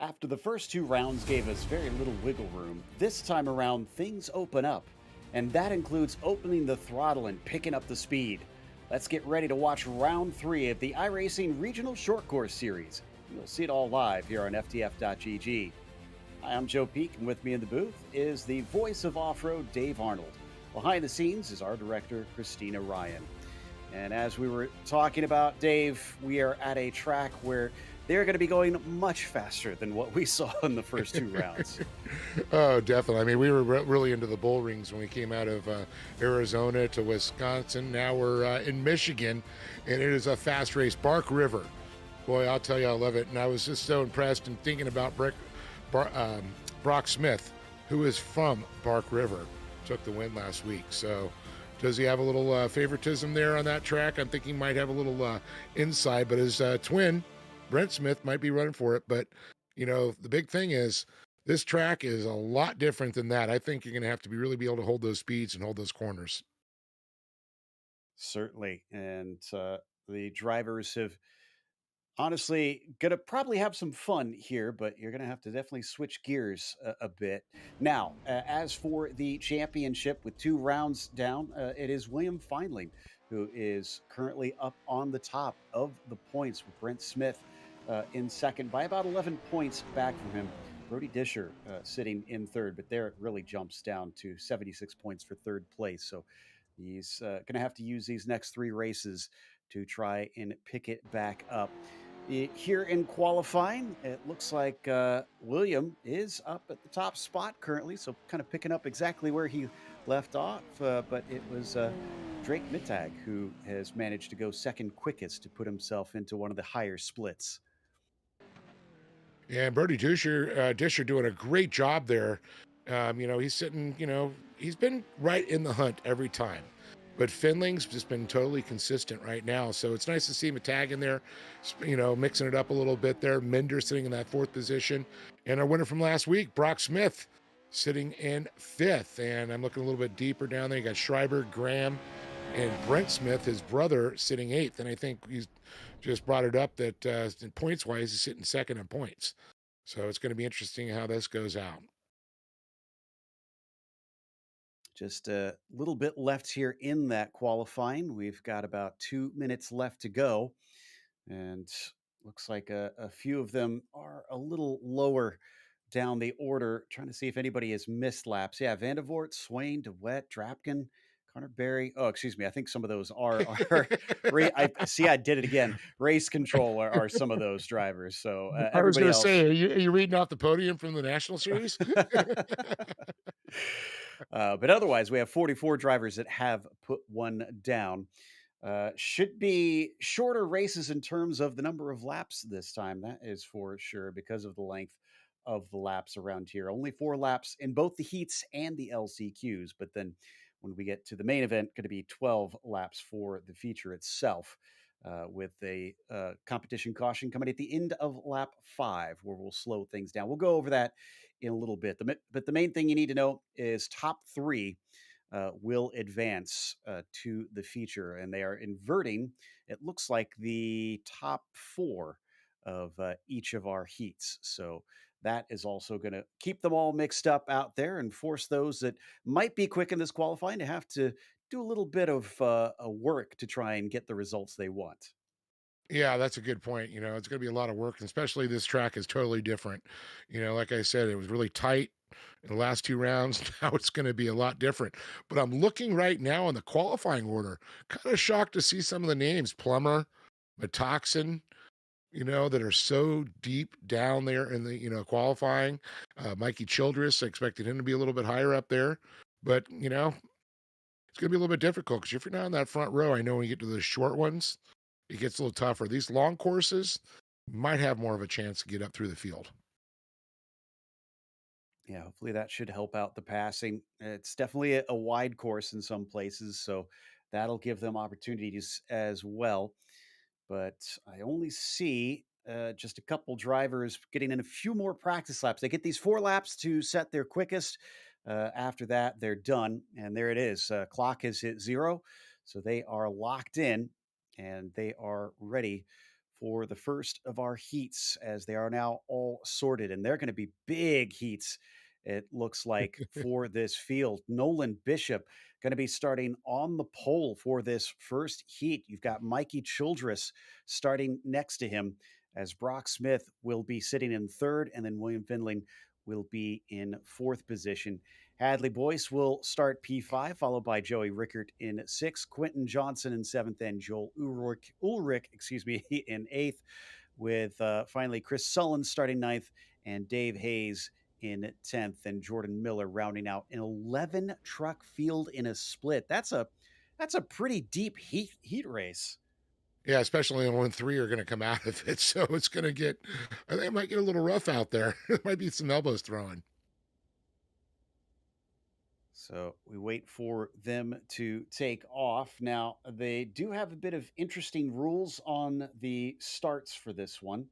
After the first two rounds gave us very little wiggle room, this time around things open up. And that includes opening the throttle and picking up the speed. Let's get ready to watch round three of the iRacing Regional Short Course Series. You'll see it all live here on FTF.GG. Hi, I'm Joe Peak, and with me in the booth is the voice of off-road, Dave Arnold. Behind the scenes is our director, Christina Ryan. And as we were talking about, Dave, we are at a track where they're going to be going much faster than what we saw in the first two rounds. Oh, definitely. I mean, we were really into the bull rings when we came out of Arizona to Wisconsin. Now we're in Michigan, and it is a fast race. Bark River. Boy, I'll tell you, I love it. And I was just so impressed and thinking about Brock Smith, who is from Bark River, took the win last week. So does he have a little favoritism there on that track? I'm thinking he might have a little inside, but his twin, Brent Smith, might be running for it. But, you know, the big thing is this track is a lot different than that. I think you're going to have to really be able to hold those speeds and hold those corners. Certainly. And the drivers have honestly going to probably have some fun here, but you're going to have to definitely switch gears a bit. Now, as for the championship with two rounds down, it is William Findling who is currently up on the top of the points with Brent Smith in second by about 11 points back from him. Brody Disher sitting in third, but there it really jumps down to 76 points for third place. So he's going to have to use these next three races to try and pick it back up. Here in qualifying, it looks like William is up at the top spot currently, so kind of picking up exactly where he left off. But it was Drake Mittag who has managed to go second quickest to put himself into one of the higher splits. Yeah, and Brody Disher doing a great job there. He's sitting, he's been right in the hunt every time. But Findling's just been totally consistent right now. So it's nice to see him a tag in there, mixing it up a little bit there. Minder sitting in that fourth position. And our winner from last week, Brock Smith, sitting in fifth. And I'm looking a little bit deeper down there. You got Schreiber, Graham, and Brent Smith, his brother, sitting eighth. And I think he's just brought it up that points wise, he's sitting second in points. So it's going to be interesting how this goes out. Just a little bit left here in that qualifying. We've got about 2 minutes left to go. And looks like a few of them are a little lower down the order. Trying to see if anybody has missed laps. Yeah, Vandevort, Swain, DeWett, Drapkin, Connor Berry. Oh, excuse me. I think some of those are I see. I did it again. Race control are some of those drivers. So I was everybody going to say, else. are you reading off the podium from the National Series? But otherwise, we have 44 drivers that have put one down. Should be shorter races in terms of the number of laps this time. That is for sure because of the length of the laps around here. Only 4 laps in both the heats and the LCQs. But then when we get to the main event, going to be 12 laps for the feature itself. With a competition caution coming at the end of lap 5, where we'll slow things down. We'll go over that in a little bit. But the main thing you need to know is top 3 will advance to the feature, and they are inverting. It looks like the top 4 of each of our heats. So that is also going to keep them all mixed up out there and force those that might be quick in this qualifying to have to do a little bit of a work to try and get the results they want. Yeah, that's a good point. It's going to be a lot of work, and especially this track is totally different. Like I said, it was really tight in the last 2 rounds. Now it's going to be a lot different. But I'm looking right now in the qualifying order. Kind of shocked to see some of the names: Plummer, Metoxin, that are so deep down there in the, qualifying. Mikey Childress, I expected him to be a little bit higher up there. But, it's going to be a little bit difficult because if you're not in that front row, I know when you get to the short ones, it gets a little tougher. These long courses might have more of a chance to get up through the field. Yeah, hopefully that should help out the passing. It's definitely a wide course in some places, so that'll give them opportunities as well. But I only see just a couple drivers getting in a few more practice laps. They get these 4 laps to set their quickest. After that, they're done. And there it is. Clock has hit 0. So they are locked in and they are ready for the first of our heats, as they are now all sorted, and they're going to be big heats. It looks like for this field. Nolan Bishop going to be starting on the pole for this first heat. You've got Mikey Childress starting next to him, as Brock Smith will be sitting in third, and then William Findling will be in fourth position. Hadley Boyce will start P5, followed by Joey Rickert in sixth, Quentin Johnson in seventh, and Joel Ulrich, in eighth, with finally Chris Sullen starting ninth and Dave Hayes in 10th, and Jordan Miller rounding out an 11 truck field in a split. That's a pretty deep heat race. Yeah, especially when three are going to come out of it. So it's going to get, I think it might get a little rough out there. There might be some elbows throwing. So we wait for them to take off. Now, they do have a bit of interesting rules on the starts for this one.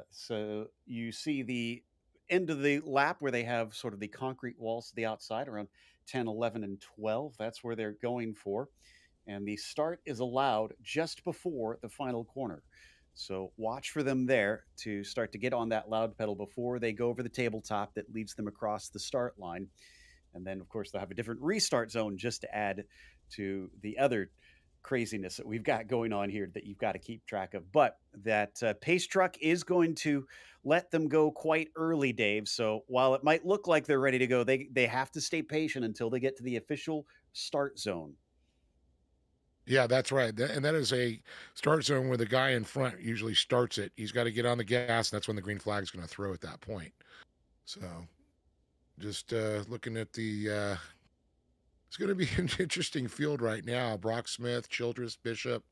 So you see the end of the lap where they have sort of the concrete walls to the outside around 10, 11, and 12. That's where they're going for. And the start is allowed just before the final corner. So watch for them there to start to get on that loud pedal before they go over the tabletop that leads them across the start line. And then, of course, they'll have a different restart zone just to add to the other craziness that we've got going on here that you've got to keep track of. But that pace truck is going to let them go quite early, Dave. So while it might look like they're ready to go, they have to stay patient until they get to the official start zone. Yeah, that's right. And that is a start zone where the guy in front usually starts it. He's got to get on the gas, and that's when the green flag is going to throw at that point. So just looking at the it's going to be an interesting field right now. Brock Smith, Childress, Bishop.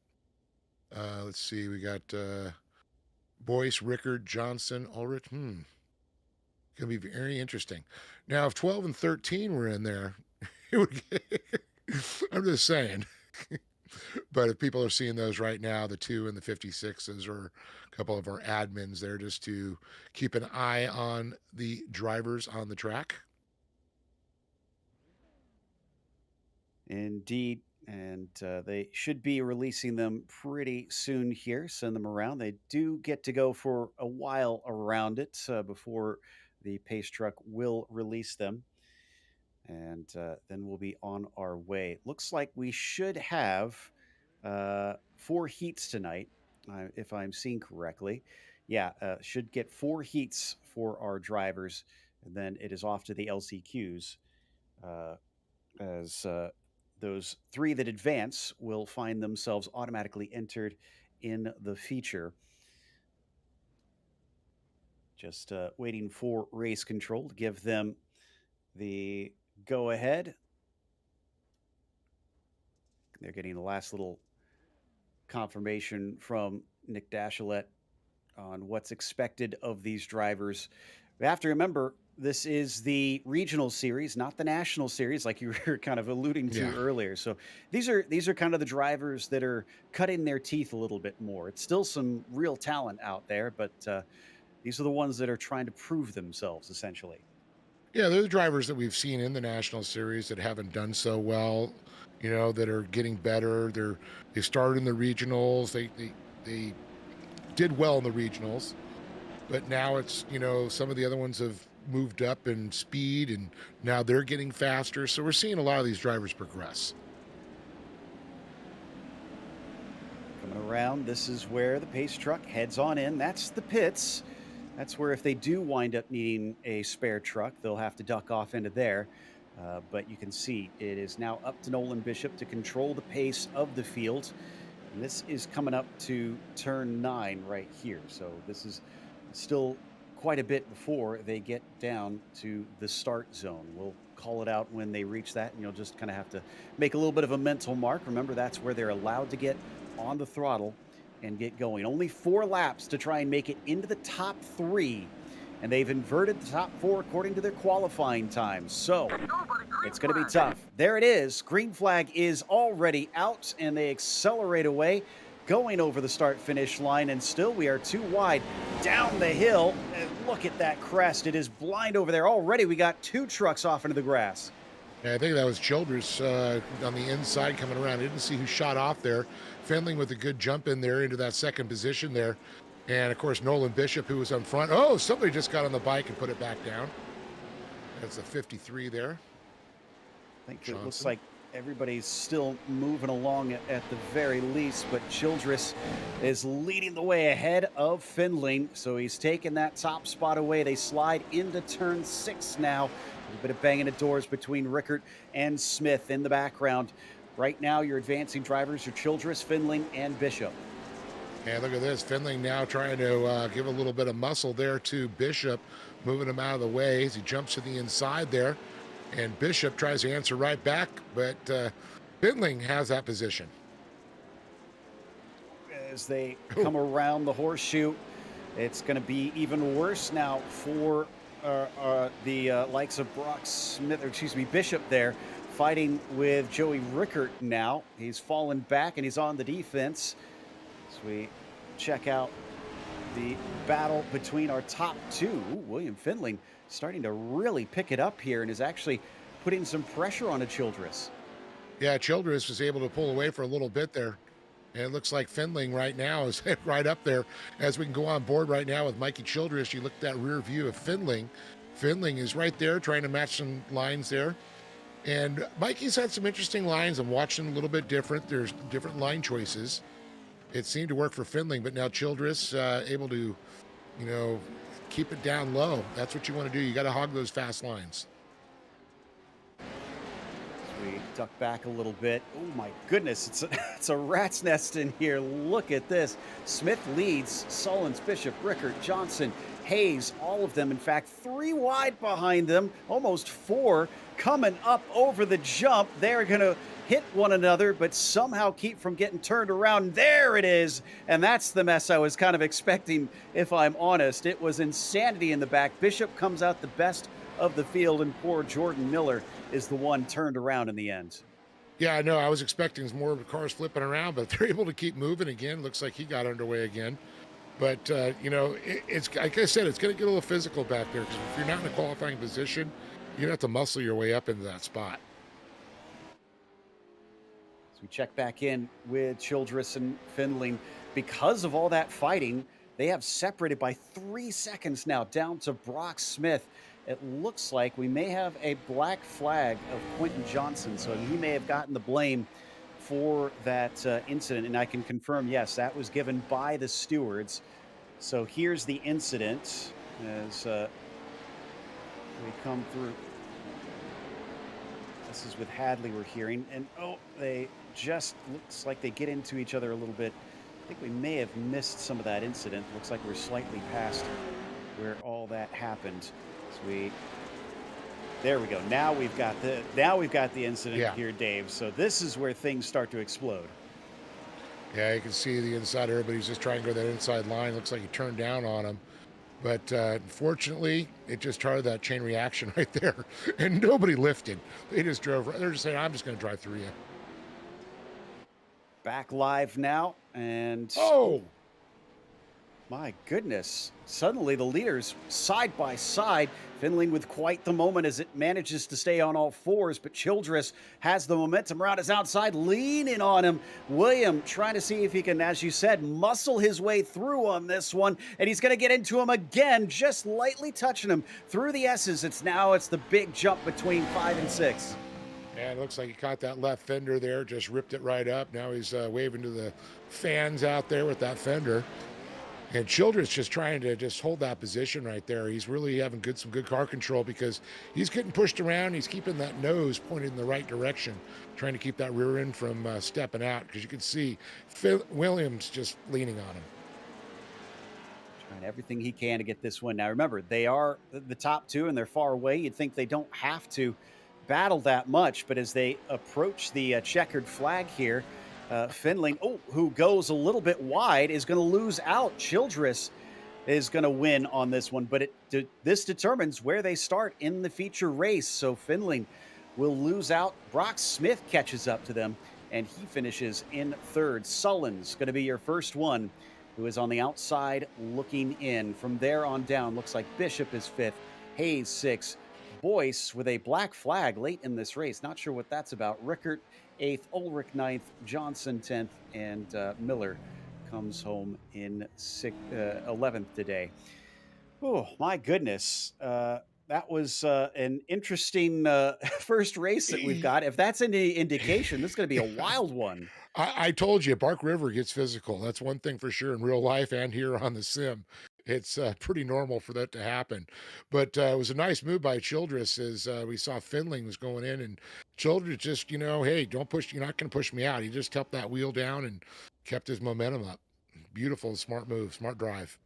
Let's see. We got Boyce, Rickard, Johnson, Ulrich. Going to be very interesting. Now, if 12 and 13 were in there, it would get, I'm just saying. But if people are seeing those right now, the 2 and the 56s or a couple of our admins there just to keep an eye on the drivers on the track. Indeed. And they should be releasing them pretty soon here. Send them around. They do get to go for a while around it before the pace truck will release them. And then we'll be on our way. Looks like we should have 4 heats tonight, if I'm seeing correctly. Yeah, should get 4 heats for our drivers. And then it is off to the LCQs as those 3 that advance will find themselves automatically entered in the feature. Just waiting for race control to give them the go ahead. They're getting the last little confirmation from Nick Dashilet on what's expected of these drivers. We have to remember, this is the regional series, not the national series, like you were kind of alluding to earlier. So these are kind of the drivers that are cutting their teeth a little bit more. It's still some real talent out there, but these are the ones that are trying to prove themselves, essentially. Yeah, they're the drivers that we've seen in the national series that haven't done so well, that are getting better. They started in the regionals. They did well in the regionals, but now it's, some of the other ones have moved up in speed and now they're getting faster. So we're seeing a lot of these drivers progress. Coming around, this is where the pace truck heads on in. That's the pits. That's where if they do wind up needing a spare truck, they'll have to duck off into there. But you can see it is now up to Nolan Bishop to control the pace of the field. And this is coming up to turn 9 right here. So this is still quite a bit before they get down to the start zone. We'll call it out when they reach that, and you'll just kind of have to make a little bit of a mental mark. Remember, that's where they're allowed to get on the throttle and get going. Only 4 laps to try and make it into the top 3. And they've inverted the top 4 according to their qualifying times. So it's going to be tough. There it is. Green flag is already out, and they accelerate away, going over the start-finish line. And still we are too wide down the hill. And look at that crest. It is blind over there. Already we got 2 trucks off into the grass. Yeah, I think that was Childress on the inside coming around. I didn't see who shot off there. Findling with a good jump in there into that second position there. And of course, Nolan Bishop, who was on front. Oh, somebody just got on the bike and put it back down. That's a 53 there. I think it looks Johnson. like everybody's still moving along at the very least, but Childress is leading the way ahead of Findling. So he's taking that top spot away. They slide into turn 6 now. A little bit of banging at doors between Rickert and Smith in the background. Right now, your advancing drivers are Childress, Findling, and Bishop. And look at this. Findling now trying to give a little bit of muscle there to Bishop, moving him out of the way as he jumps to the inside there. And Bishop tries to answer right back, but Findling has that position. As they come around the horseshoe, it's going to be even worse now for the likes of Brock Smith, or excuse me, Bishop there, fighting with Joey Rickert now. He's fallen back and he's on the defense. As we check out the battle between our top two, William Findling starting to really pick it up here and is actually putting some pressure on a Childress. Yeah, Childress was able to pull away for a little bit there. And it looks like Findling right now is right up there. As we can go on board right now with Mikey Childress, you look at that rear view of Findling. Findling is right there trying to match some lines there. And Mikey's had some interesting lines. I'm watching a little bit different. There's different line choices. It seemed to work for Findling, but now Childress able to, keep it down low. That's what you want to do. You got to hog those fast lines. We duck back a little bit. Oh my goodness, it's a rat's nest in here. Look at this. Smith leads, Sullins, Bishop, Rickert, Johnson, Hayes, all of them. In fact, 3 wide behind them, almost 4 coming up over the jump. They're going to hit one another, but somehow keep from getting turned around. There it is. And that's the mess I was kind of expecting, if I'm honest. It was insanity in the back. Bishop comes out the best of the field, and poor Jordan Miller is the one turned around in the end. Yeah, I know. I was expecting more of the cars flipping around, but they're able to keep moving again. Looks like he got underway again. But, it's like I said, it's going to get a little physical back there because if you're not in a qualifying position, you have to muscle your way up into that spot. As we check back in with Childress and Findling, because of all that fighting, they have separated by 3 seconds now down to Brock Smith. It looks like we may have a black flag of Quentin Johnson, so he may have gotten the blame for that incident. And I can confirm, yes, that was given by the stewards. So here's the incident as we come through. This is with Hadley we're hearing. And they just looks like they get into each other a little bit. I think we may have missed some of that incident. Looks like we're slightly past where all that happened. There we go. Now we've got the incident here, Dave. So this is where things start to explode. Yeah, you can see the inside. Everybody's just trying to go that inside line. Looks like he turned down on him. But unfortunately, it just started that chain reaction right there. And nobody lifted. They just drove. They're just saying, I'm just going to drive through you. Back live now. And my goodness. Suddenly the leaders side by side. Findling with quite the moment as it manages to stay on all fours, but Childress has the momentum around his outside, leaning on him. William trying to see if he can, as you said, muscle his way through on this one, and he's going to get into him again, just lightly touching him through the S's. It's the big jump between 5 and 6. And it looks like he caught that left fender there, just ripped it right up. Now he's waving to the fans out there with that fender. And Childress just trying to just hold that position right there. He's really having some good car control because he's getting pushed around. He's keeping that nose pointed in the right direction, trying to keep that rear end from stepping out because you can see Williams just leaning on him. Trying everything he can to get this one. Now remember, they are the top two and they're far away. You'd think they don't have to battle that much, but as they approach the checkered flag here, Findling, who goes a little bit wide, is going to lose out. Childress is going to win on this one, but this determines where they start in the feature race. So Findling will lose out. Brock Smith catches up to them, and he finishes in third. Sullins going to be your first one, who is on the outside looking in. From there on down, looks like Bishop is fifth, Hayes 6th, Boyce with a black flag late in this race. Not sure what that's about. Rickert 8th, Ulrich 9th, Johnson 10th, and Miller comes home in 11th today. Oh, my goodness. That was an interesting first race that we've got. If that's any indication, this is going to be a wild one. I told you, Bark River gets physical. That's one thing for sure in real life and here on the sim. It's pretty normal for that to happen. But it was a nice move by Childress as we saw Findling was going in, and Childress just, hey, don't push, you're not going to push me out. He just kept that wheel down and kept his momentum up. Beautiful, smart move, smart drive.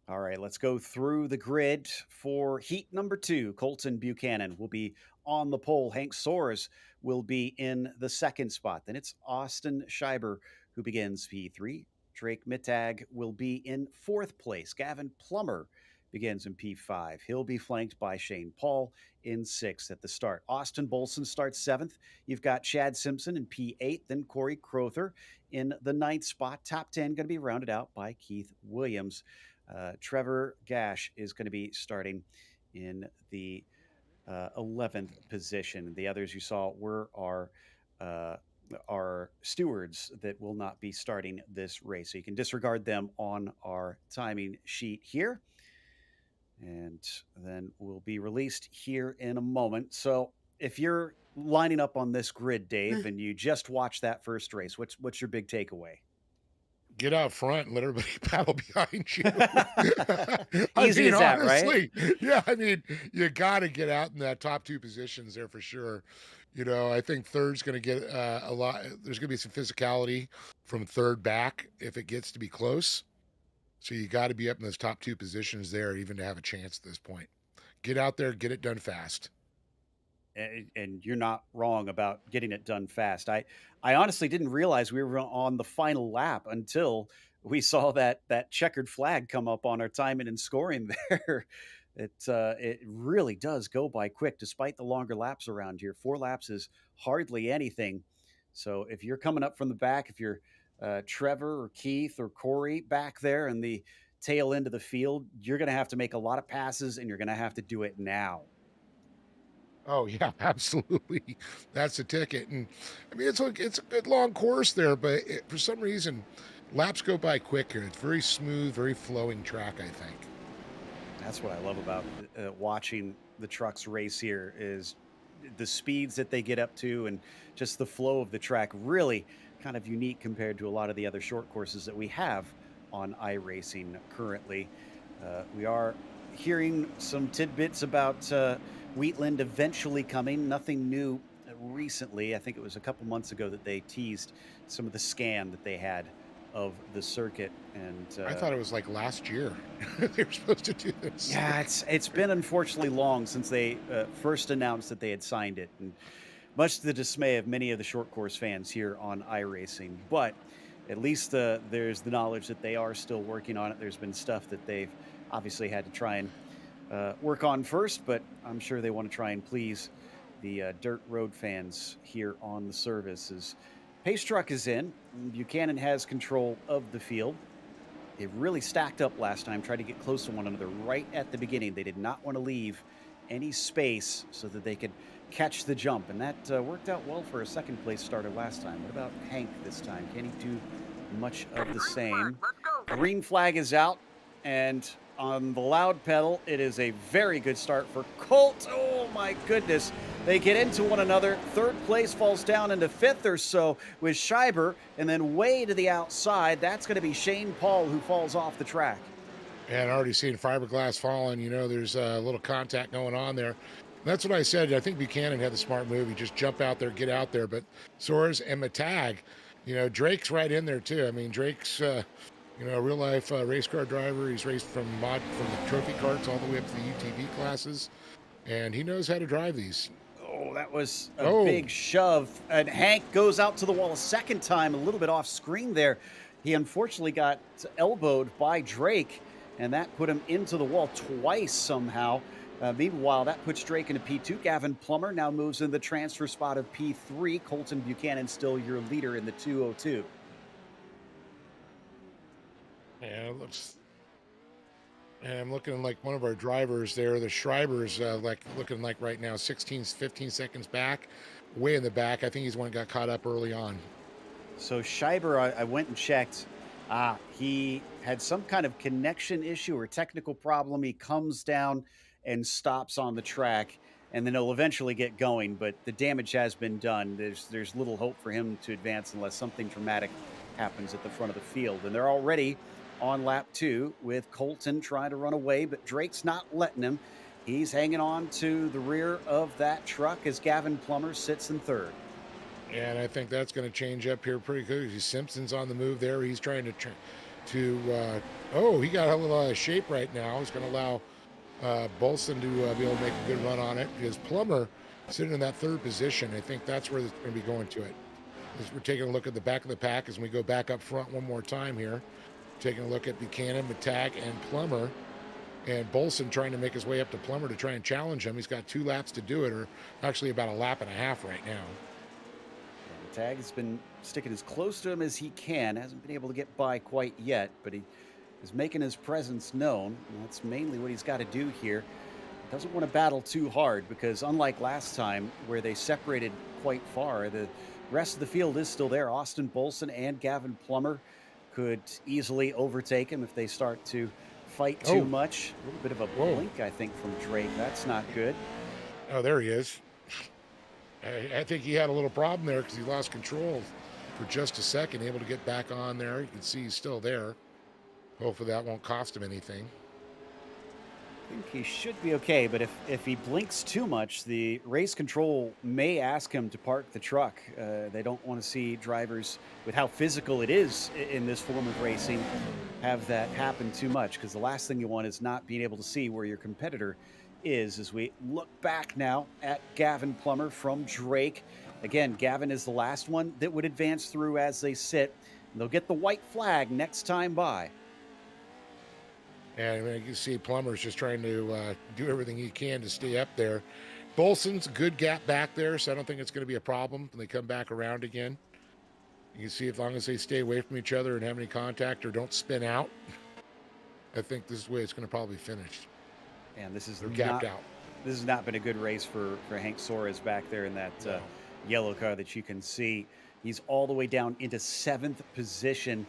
All right, let's go through the grid for heat number 2. Colton Buchanan will be on the pole. Hank Soares will be in the second spot. Then it's Austin Scheiber who begins P3. Drake Mittag will be in fourth place. Gavin Plummer begins in P5. He'll be flanked by Shane Paul in sixth at the start. Austin Bolson starts seventh. You've got Chad Simpson in P8, then Corey Crowther in the ninth spot. Top 10 going to be rounded out by Keith Williams. Trevor Gash is going to be starting in the 11th position. The others you saw were our stewards that will not be starting this race. So you can disregard them on our timing sheet here. And then we'll be released here in a moment. So if you're lining up on this grid, Dave, and you just watched that first race, what's your big takeaway? Get out front and let everybody paddle behind you. Easy as that, right? Yeah, I mean, you got to get out in that top 2 positions there for sure. I think third's going to get a lot. There's going to be some physicality from third back if it gets to be close. So you got to be up in those top 2 positions there, even to have a chance at this point. Get out there, get it done fast. And you're not wrong about getting it done fast. I honestly didn't realize we were on the final lap until we saw that checkered flag come up on our timing and scoring there. It really does go by quick, despite the longer laps around here. 4 laps is hardly anything. So if you're coming up from the back, if you're Trevor or Keith or Corey back there in the tail end of the field, you're going to have to make a lot of passes, and you're going to have to do it now. Oh yeah, absolutely. That's a ticket, and I mean it's a good long course there, but for some reason, laps go by quicker. It's very smooth, very flowing track. I think that's what I love about watching the trucks race here is the speeds that they get up to, and just the flow of the track. Really, kind of unique compared to a lot of the other short courses that we have on iRacing currently. We are hearing some tidbits about Wheatland eventually coming. Nothing new recently. I think it was a couple months ago that they teased some of the scan that they had of the circuit. And I thought it was like last year they were supposed to do this. Yeah, it's been unfortunately long since they first announced that they had signed it, and much to the dismay of many of the short course fans here on iRacing. But at least there's the knowledge that they are still working on it. There's been stuff that they've obviously had to try and work on first, but I'm sure they want to try and please the dirt road fans here on the service. As Pace Truck is in, Buchanan has control of the field. They really stacked up last time, tried to get close to one another right at the beginning. They did not want to leave any space so that they could catch the jump, and that worked out well for a second place starter last time. What about Hank this time? Can he do much of the same? Green flag is out, and on the loud pedal, it is a very good start for Colt. Oh my goodness. They get into one another. Third place falls down into fifth or so with Scheiber, and then way to the outside, that's going to be Shane Paul who falls off the track. And already seen fiberglass falling. There's a little contact going on there. That's what I said. I think Buchanan had the smart move. He just jump out there, get out there. But Soares and Mittag, Drake's right in there too. I mean, Drake's, a real life race car driver. He's raced from the trophy carts all the way up to the UTV classes, and he knows how to drive these. Oh, that was a big shove. And Hank goes out to the wall a second time, a little bit off screen there. He unfortunately got elbowed by Drake, and that put him into the wall twice somehow. Meanwhile, that puts Drake into P2. Gavin Plummer now moves in the transfer spot of P3. Colton Buchanan still your leader in the 202. Yeah, it looks And I'm looking like one of our drivers there, the Schreiber's like looking like right now 16, 15 seconds back, way in the back. I think he's the one that got caught up early on. So Scheiber, I went and checked. He had some kind of connection issue or technical problem. He comes down and stops on the track, and then he'll eventually get going. But the damage has been done. There's little hope for him to advance unless something dramatic happens at the front of the field. And they're already on lap two with Colton trying to run away, but Drake's not letting him. He's hanging on to the rear of that truck as Gavin Plummer sits in third. And I think that's going to change up here pretty quickly. Simpson's on the move there. He's trying oh, he got a little out of shape right now. He's going to allow Bolson to be able to make a good run on it because Plummer sitting in that third position. I think that's where it's going to be going to it. As we're taking a look at the back of the pack as we go back up front one more time here. Taking a look at Buchanan, Matag, and Plummer. And Bolson trying to make his way up to Plummer to try and challenge him. He's got 2 laps to do it, or actually about a lap and a half right now. The tag has been sticking as close to him as he can. Hasn't been able to get by quite yet, but he is making his presence known. And that's mainly what he's got to do here. Doesn't want to battle too hard because, unlike last time where they separated quite far, the rest of the field is still there. Austin Bolson and Gavin Plummer could easily overtake him if they start to fight too Oh, much. A little bit of a whoa. blink, I think, from Drake. That's not good. Oh, there he is. I think he had a little problem there because he lost control for just a second, able to get back on there. You can see he's still there. Hopefully that won't cost him anything. I think he should be okay, but if he blinks too much, the race control may ask him to park the truck. They don't want to see drivers, with how physical it is in this form of racing, have that happen too much, because the last thing you want is not being able to see where your competitor is. As we look back now at Gavin Plummer from Drake. Again, Gavin is the last one that would advance through as they sit. And they'll get the white flag next time by. And you can see Plummer's just trying to do everything he can to stay up there. Bolson's a good gap back there, so I don't think it's going to be a problem when they come back around again. You can see as long as they stay away from each other and have any contact or don't spin out, I think this is the way it's going to probably finish. And They're gapped out. this has not been a good race for Hank Soares back there in that No. yellow car that you can see. He's all the way down into 7th position.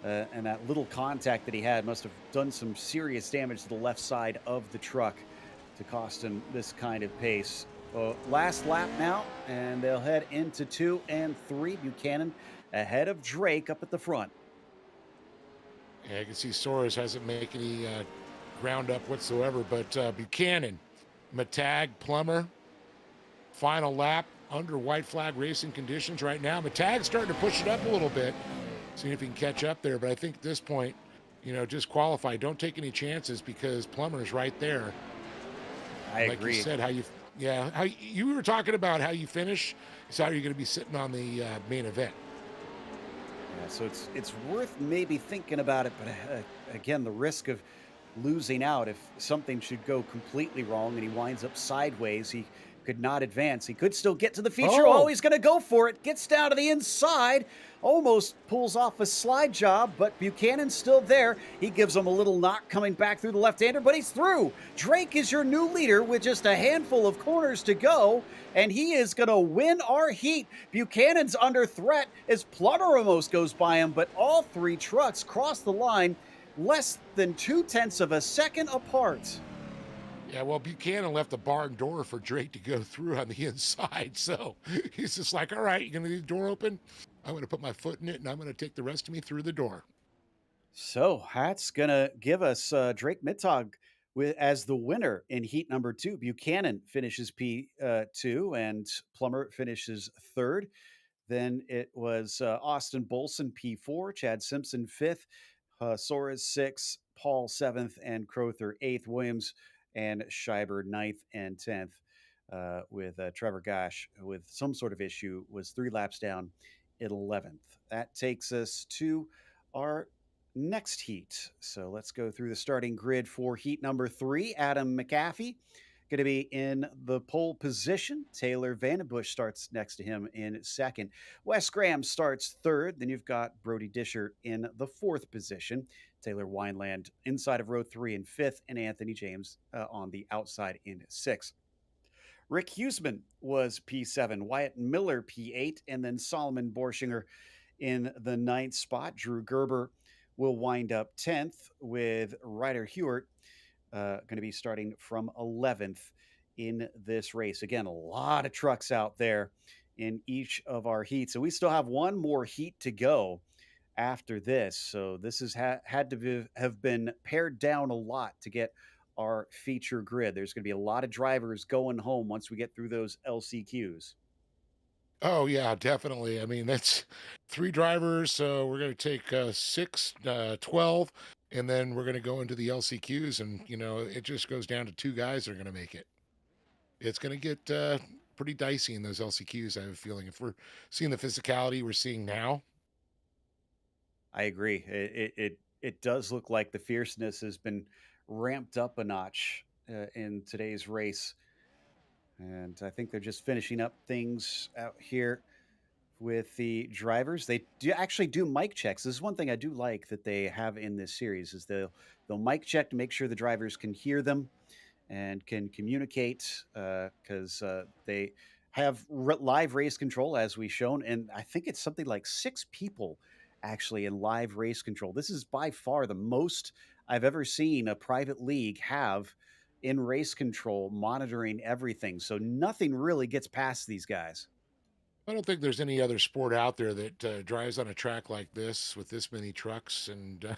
And that little contact that he had must have done some serious damage to the left side of the truck to cost him this kind of pace. Last lap now, and they'll head into 2 and 3. Buchanan ahead of Drake up at the front. Yeah, you can see Soares hasn't made any ground up whatsoever, but Buchanan, Matag, Plummer, final lap under white flag racing conditions right now. Matag's starting to push it up a little bit, seeing if he can catch up there. But I think at this point, just qualify. Don't take any chances because Plummer's right there. I Like agree. you said, how you were talking about how you finish is how you're going to be sitting on the main event. Yeah, so it's worth maybe thinking about it, but again, the risk of losing out if something should go completely wrong and he winds up sideways, he could not advance. He could still get to the feature. Oh, Oh, he's going to go for it. Gets down to the inside, almost pulls off a slide job, but Buchanan's still there. He gives him a little knock coming back through the left-hander, but he's through. Drake is your new leader with just a handful of corners to go, and he is going to win our heat. Buchanan's under threat as Plummer almost goes by him, but all 3 trucks cross the line less than 0.2 of a second apart. yeah, well, Buchanan left the barn door for Drake to go through on the inside. So he's just like, all right, you're going to leave the door open? I'm going to put my foot in it, and I'm going to take the rest of me through the door. So that's going to give us Drake Mittag as the winner in heat number 2. Buchanan finishes P2 and Plummer finishes third. Then it was Austin Bolson P4, Chad Simpson 5th, Soares 6th, Paul 7th, and Crowther 8th, Williams and Scheiber 9th and 10th, with Trevor Gosh with some sort of issue was 3 laps down at 11th. That takes us to our next heat. So let's go through the starting grid for heat number 3. Adam McAfee going to be in the pole position. Taylor Vandenbush starts next to him in second. Wes Graham starts third. Then you've got Brody Disher in the fourth position. Taylor Wineland inside of row three in fifth, and Anthony James on the outside in sixth. Rick Huseman was P7, Wyatt Miller P8, and then Solomon Borschinger in the ninth spot. Drew Gerber will wind up 10th with Ryder Hewart going to be starting from 11th in this race. Again, a lot of trucks out there in each of our heats. So we still have one more heat to go after this. So this has had to have been pared down a lot to get our feature grid. There's going to be a lot of drivers going home once we get through those LCQs. Oh yeah, definitely. I mean, that's three drivers, so we're going to take 6, 12, and then we're going to go into the LCQs, and it just goes down to two guys that are going to make it. It's going to get pretty dicey in those LCQs. I have a feeling if we're seeing the physicality we're seeing now. I agree. It does look like the fierceness has been ramped up a notch in today's race. And I think they're just finishing up things out here with the drivers. They actually do mic checks. This is one thing I do like that they have in this series is they'll mic check to make sure the drivers can hear them and can communicate because they have live race control as we've shown. And I think it's something like 6 people actually in live race control. This is by far the most I've ever seen a private league have in race control, monitoring everything. So nothing really gets past these guys. I don't think there's any other sport out there that drives on a track like this with this many trucks and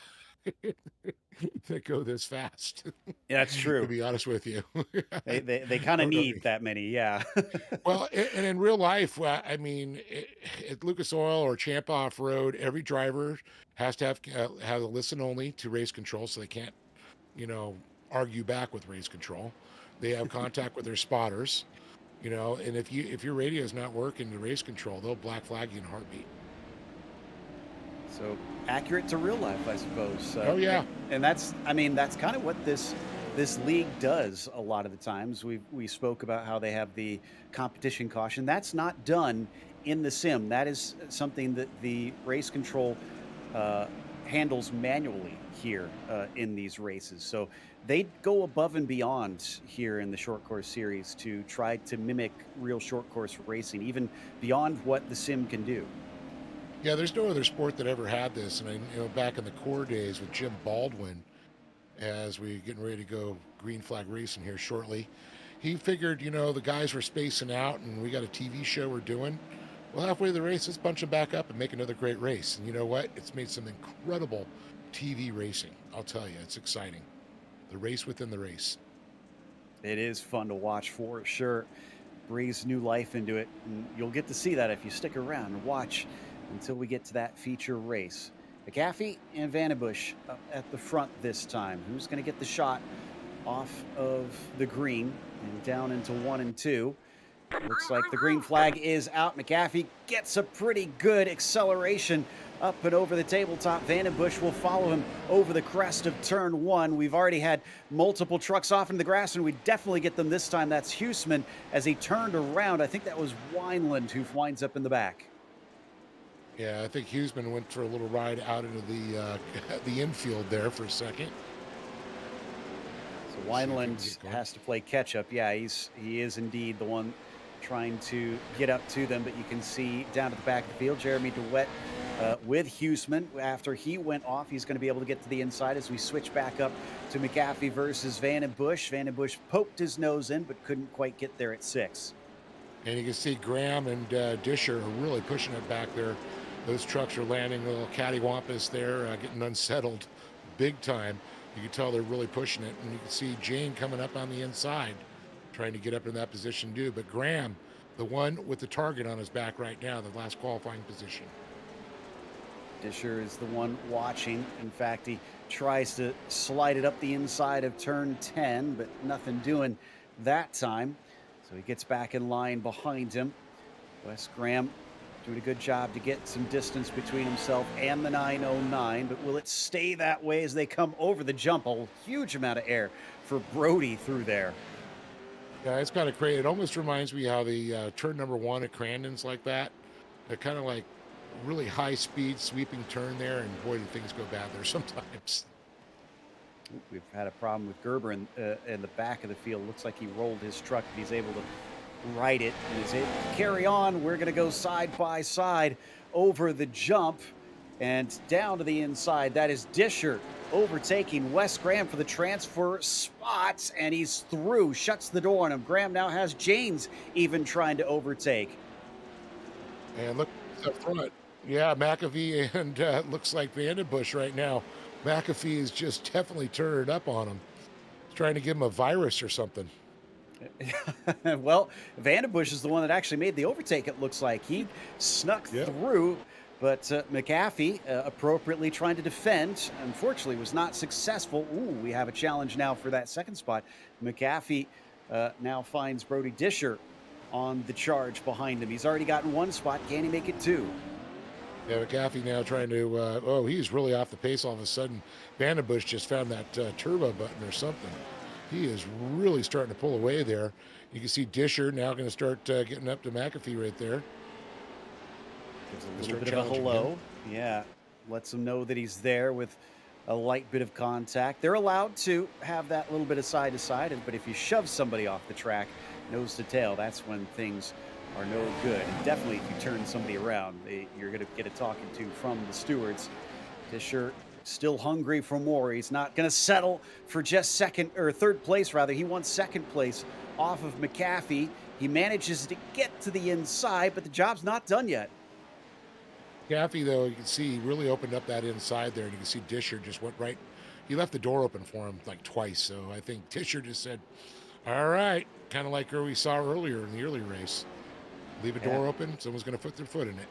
that go this fast. Yeah, that's To true. be honest with you, They kind of don't know. need that many, yeah. Well, and in real life, I mean, at Lucas Oil or Champ Off Road, every driver has to have a listen only to race control, so they can't, you know, argue back with race control. They have contact with their spotters, and if your radio is not working to race control, they'll black flag you in a heartbeat. So accurate to real life, I suppose. Oh yeah. And that's kind of what this league does a lot of the times. We spoke about how they have the competition caution. That's not done in the sim. That is something that the race control handles manually here in these races. So they go above and beyond here in the short course series to try to mimic real short course racing, even beyond what the sim can do. Yeah, there's no other sport that ever had this. And back in the core days with Jim Baldwin, as we getting ready to go green flag racing here shortly, he figured, the guys were spacing out and we got a TV show we're doing. Well, halfway to the race, let's bunch them back up and make another great race. And you know what? It's made some incredible TV racing. I'll tell you, it's exciting. The race within the race. It is fun to watch for sure. Breathes new life into it. And you'll get to see that if you stick around and watch until we get to that feature race. McAfee and Vandenbush up at the front this time. Who's going to get the shot off of the green and down into 1 and 2? Looks like the green flag is out. McAfee gets a pretty good acceleration up and over the tabletop. Vandenbush will follow him over the crest of turn 1. We've already had multiple trucks off into the grass, and we definitely get them this time. That's Huseman as he turned around. I think that was Wineland who winds up in the back. Yeah, I think Huseman went for a little ride out into the infield there for a second. So Wineland has to play catch up. Yeah, he is indeed the one trying to get up to them, but you can see down at the back of the field, Jeremy DeWitt with Huseman. After he went off, he's going to be able to get to the inside as we switch back up to McAfee versus Vandenbush. Vandenbush poked his nose in, but couldn't quite get there at 6. And you can see Graham and Disher are really pushing it back there. Those trucks are landing a little cattywampus there, getting unsettled big time. You can tell they're really pushing it. And you can see Jane coming up on the inside, trying to get up in that position too. But Graham, the one with the target on his back right now, the last qualifying position. Disher is the one watching. In fact, he tries to slide it up the inside of turn 10, but nothing doing that time. So he gets back in line behind him. Wes Graham doing a good job to get some distance between himself and the 909, but will it stay that way as they come over the jump? A huge amount of air for Brody through there. Yeah, it's kind of crazy. It almost reminds me how the turn number one at Crandon's like that. They're kind of like really high speed sweeping turn there, and boy, do things go bad there sometimes. Ooh, we've had a problem with Gerber in the back of the field. Looks like he rolled his truck, but he's able to right it and is able to carry on. We're going to go side by side over the jump and down to the inside. That is Disher overtaking Wes Graham for the transfer spots, and he's through, shuts the door on him. Graham now has James even trying to overtake. And look up front. Yeah, McAfee and looks like Vandenbush right now. McAfee is just definitely turning it up on him. He's trying to give him a virus or something. Well, Vandenbush is the one that actually made the overtake, it looks like. He snuck Yep. through, but McAfee, appropriately trying to defend, unfortunately was not successful. Ooh, we have a challenge now for that second spot. McAfee now finds Brody Disher on the charge behind him. He's already gotten one spot. Can he make it two? Yeah, McAfee now trying to. Oh, he's really off the pace all of a sudden. Vandenbush just found that turbo button or something. He is really starting to pull away there. You can see Disher now going to start getting up to McAfee right there. Gives a Gonna little start bit of a challenging him. hello. Yeah. Lets him know that he's there with a light bit of contact. They're allowed to have that little bit of side to side, but if you shove somebody off the track, nose to tail, that's when things are no good. And definitely if you turn somebody around, you're going to get a talking to from the stewards. Disher still hungry for more. He's not going to settle for just second or third place, rather. He wants second place off of McAfee. He manages to get to the inside, but the job's not done yet. McAfee, though, you can see he really opened up that inside there, and you can see Disher just went right. He left the door open for him like twice. So I think Disher just said, "All right," kind of like we saw earlier in the early race. Leave a Yeah. door open, someone's going to put their foot in it.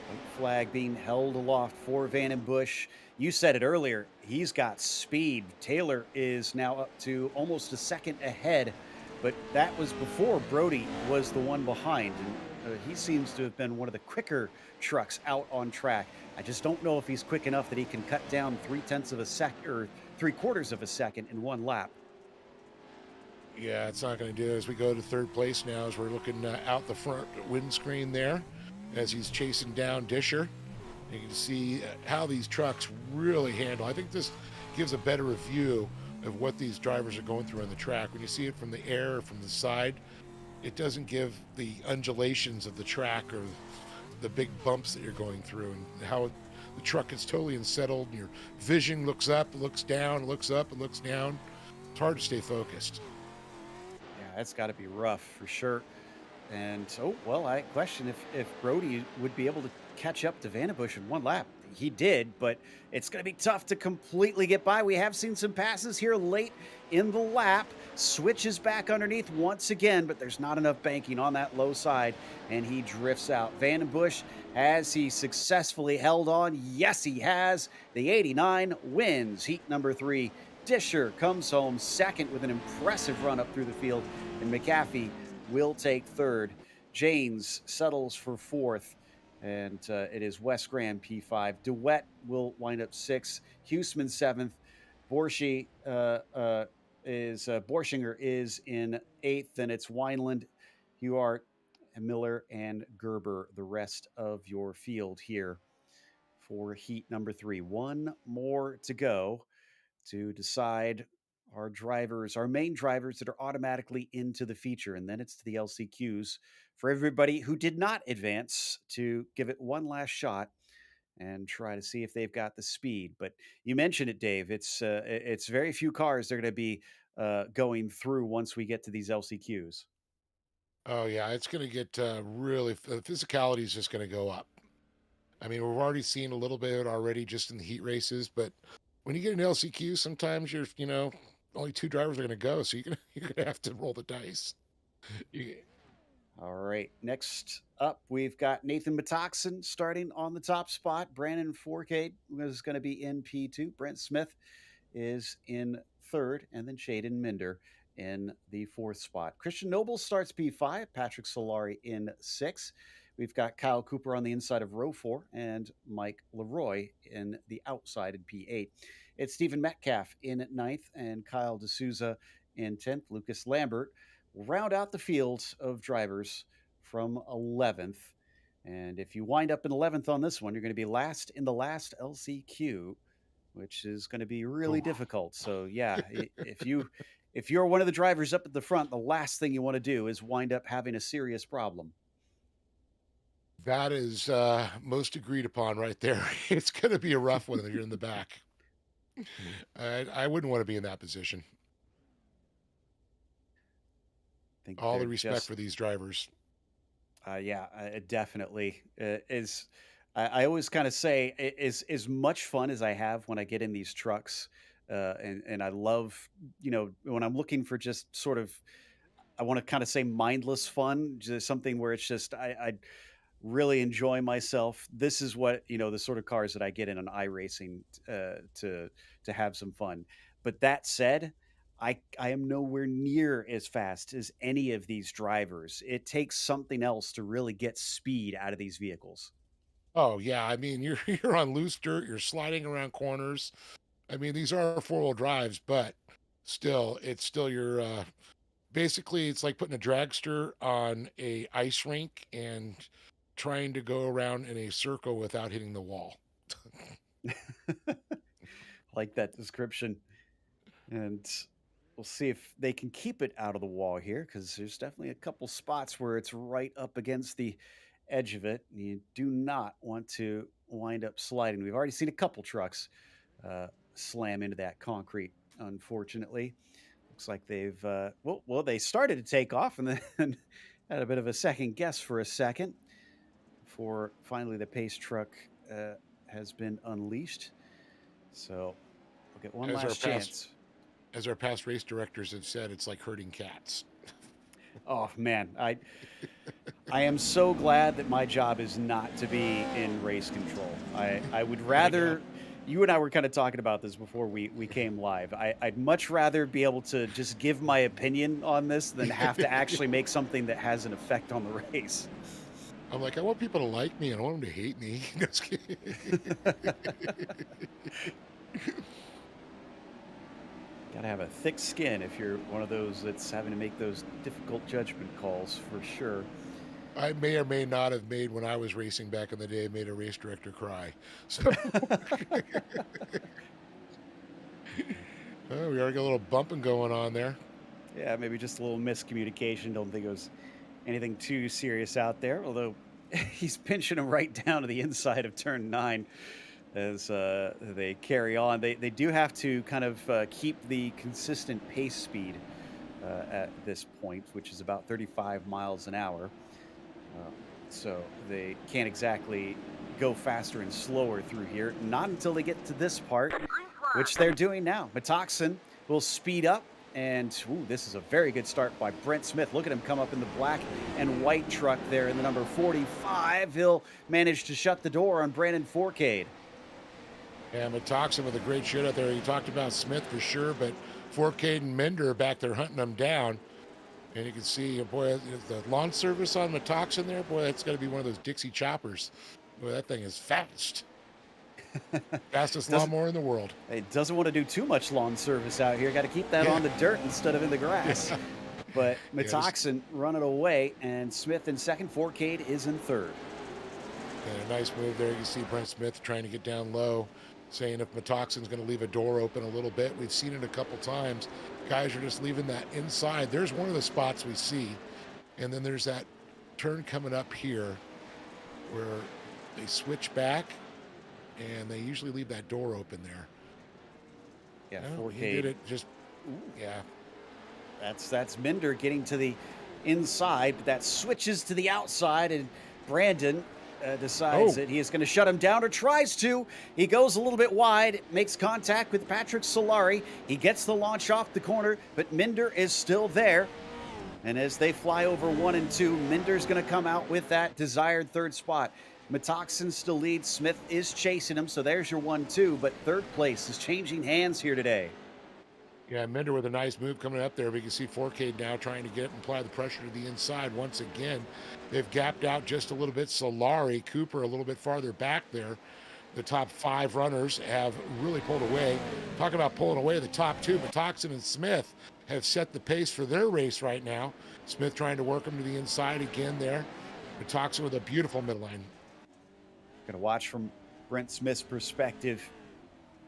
White flag being held aloft for Van and Bush. You said it earlier. He's got speed. Taylor is now up to almost a second ahead, but that was before Brody was the one behind. And he seems to have been one of the quicker trucks out on track. I just don't know if he's quick enough that he can cut down 3/10 of a second or 3/4 of a second in one lap. Yeah, it's not going to do it. As we go to third place now, as we're looking out the front windscreen there, as he's chasing down Disher. You can see how these trucks really handle. I think this gives a better view of what these drivers are going through on the track. When you see it from the air or from the side, it doesn't give the undulations of the track or the big bumps that you're going through and how the truck is totally unsettled. And your vision looks up, looks down, looks up, and looks down. It's hard to stay focused. Yeah, that's got to be rough for sure. And oh well, I question if Brody would be able to catch up to Vandenbush in one lap. He did, but it's going to be tough to completely get by. We have seen some passes here late in the lap. Switches back underneath once again, but there's not enough banking on that low side, and he drifts out. Vandenbush, has he successfully held on? Yes, he has. The 89 wins heat number 3. Disher comes home second with an impressive run up through the field, and McAfee will take third. James settles for fourth, and it is Wes Graham P5. DeWett will wind up sixth. Huseman seventh. Borshi Borschinger is in eighth, and it's Wineland, Huart, Miller, and Gerber. The rest of your field here for heat number 3. One more to go to decide our drivers, our main drivers that are automatically into the feature. And then it's to the LCQs for everybody who did not advance to give it one last shot and try to see if they've got the speed. But you mentioned it, Dave. It's very few cars they're going to be going through once we get to these LCQs. Oh, yeah, it's going to get really, the physicality is just going to go up. I mean, we've already seen a little bit already just in the heat races, but when you get an LCQ, sometimes only two drivers are going to go, so you're gonna have to roll the dice. You, All right. Next up, we've got Nathan Metoxen starting on the top spot. Brandon Forcade is going to be in P2. Brent Smith is in third, and then Shaden Minder in the fourth spot. Christian Noble starts P5, Patrick Solari in six. We've got Kyle Cooper on the inside of row four and Mike Leroy in the outside in P8. It's Stephen Metcalf in ninth and Kyle D'Souza in 10th. Lucas Lambert will round out the field of drivers from 11th. And if you wind up in 11th on this one, you're going to be last in the last LCQ, which is going to be really Oh, difficult. So yeah, if you're one of the drivers up at the front, the last thing you want to do is wind up having a serious problem. that is most agreed upon right there. It's going to be a rough one if you're in the back. I wouldn't want to be in that position. I think All they're the respect just for these drivers. yeah, it definitely is. I always kind of say is as much fun as I have when I get in these trucks, and I love when I'm looking for just sort of I want to kind of say mindless fun, just something where it's just I really enjoy myself. This is what the sort of cars that I get in an iRacing to have some fun. But that said, I am nowhere near as fast as any of these drivers. It takes something else to really get speed out of these vehicles. Oh yeah, I mean you're on loose dirt, you're sliding around corners. I mean these are four-wheel drives, but still, it's still your basically it's like putting a dragster on a ice rink and trying to go around in a circle without hitting the wall. Like that description. And we'll see if they can keep it out of the wall here because there's definitely a couple spots where it's right up against the edge of it. You do not want to wind up sliding. We've already seen a couple trucks slam into that concrete, unfortunately. Looks like they've, they started to take off and then had a bit of a second guess for a second before finally the pace truck has been unleashed. So we'll get one As our last past chance. as our past race directors have said, it's like herding cats. Oh man, I am so glad that my job is not to be in race control. I would I know. rather you and I were kind of talking about this before we came live. I'd much rather be able to just give my opinion on this than have to actually make something that has an effect on the race. I'm like, I want people to like me. I don't want them to hate me. Just kidding. Got to have a thick skin if you're one of those that's having to make those difficult judgment calls for sure. I may or may not have made when I was racing back in the day, made a race director cry. So we already got a little bumping going on there. Yeah, maybe just a little miscommunication. Don't think it was anything too serious out there. Although he's pinching him right down to the inside of turn 9 as they carry on. They do have to kind of keep the consistent pace speed at this point, which is about 35 miles an hour. Uh, so they can't exactly go faster and slower through here. Not until they get to this part, which they're doing now. Metoxen will speed up. And this is a very good start by Brent Smith. Look at him come up in the black and white truck there in the number 45. He'll manage to shut the door on Brandon Forcade. And Metoxen with a great shit out there. You talked about Smith for sure, but Forcade and Mender are back there hunting them down. And you can see, boy, the lawn service on Metoxen there, boy, that's got to be one of those Dixie choppers. Boy, that thing is fast. Fastest lawnmower in the world. It doesn't want to do too much lawn service out here. Got to keep that on the dirt instead of in the grass. Yeah. But Metoxen running away, and Smith in second. Forcade is in third. And a nice move there. You see Brent Smith trying to get down low, saying if Metoxen's going to leave a door open a little bit. We've seen it a couple times. Guys are just leaving that inside. There's one of the spots we see. And then there's that turn coming up here where they switch back, and they usually leave that door open there. Yeah, No, he Forcade. did it just, yeah. That's Minder getting to the inside, but that switches to the outside, and Brandon decides that he is going to shut him down, or tries to. He goes a little bit wide, makes contact with Patrick Solari. He gets the launch off the corner, but Minder is still there. And as they fly over 1 and 2, Minder's going to come out with that desired third spot. Metoxen still leads. Smith is chasing him, so there's your 1-2, but third place is changing hands here today. Yeah, Minder with a nice move coming up there. We can see Forcade now trying to get and apply the pressure to the inside once again. They've gapped out just a little bit. Solari, Cooper a little bit farther back there. The top 5 runners have really pulled away. Talk about pulling away the top 2, Metoxen and Smith have set the pace for their race right now. Smith trying to work him to the inside again there. Metoxen with a beautiful midline. Gonna watch from Brent Smith's perspective.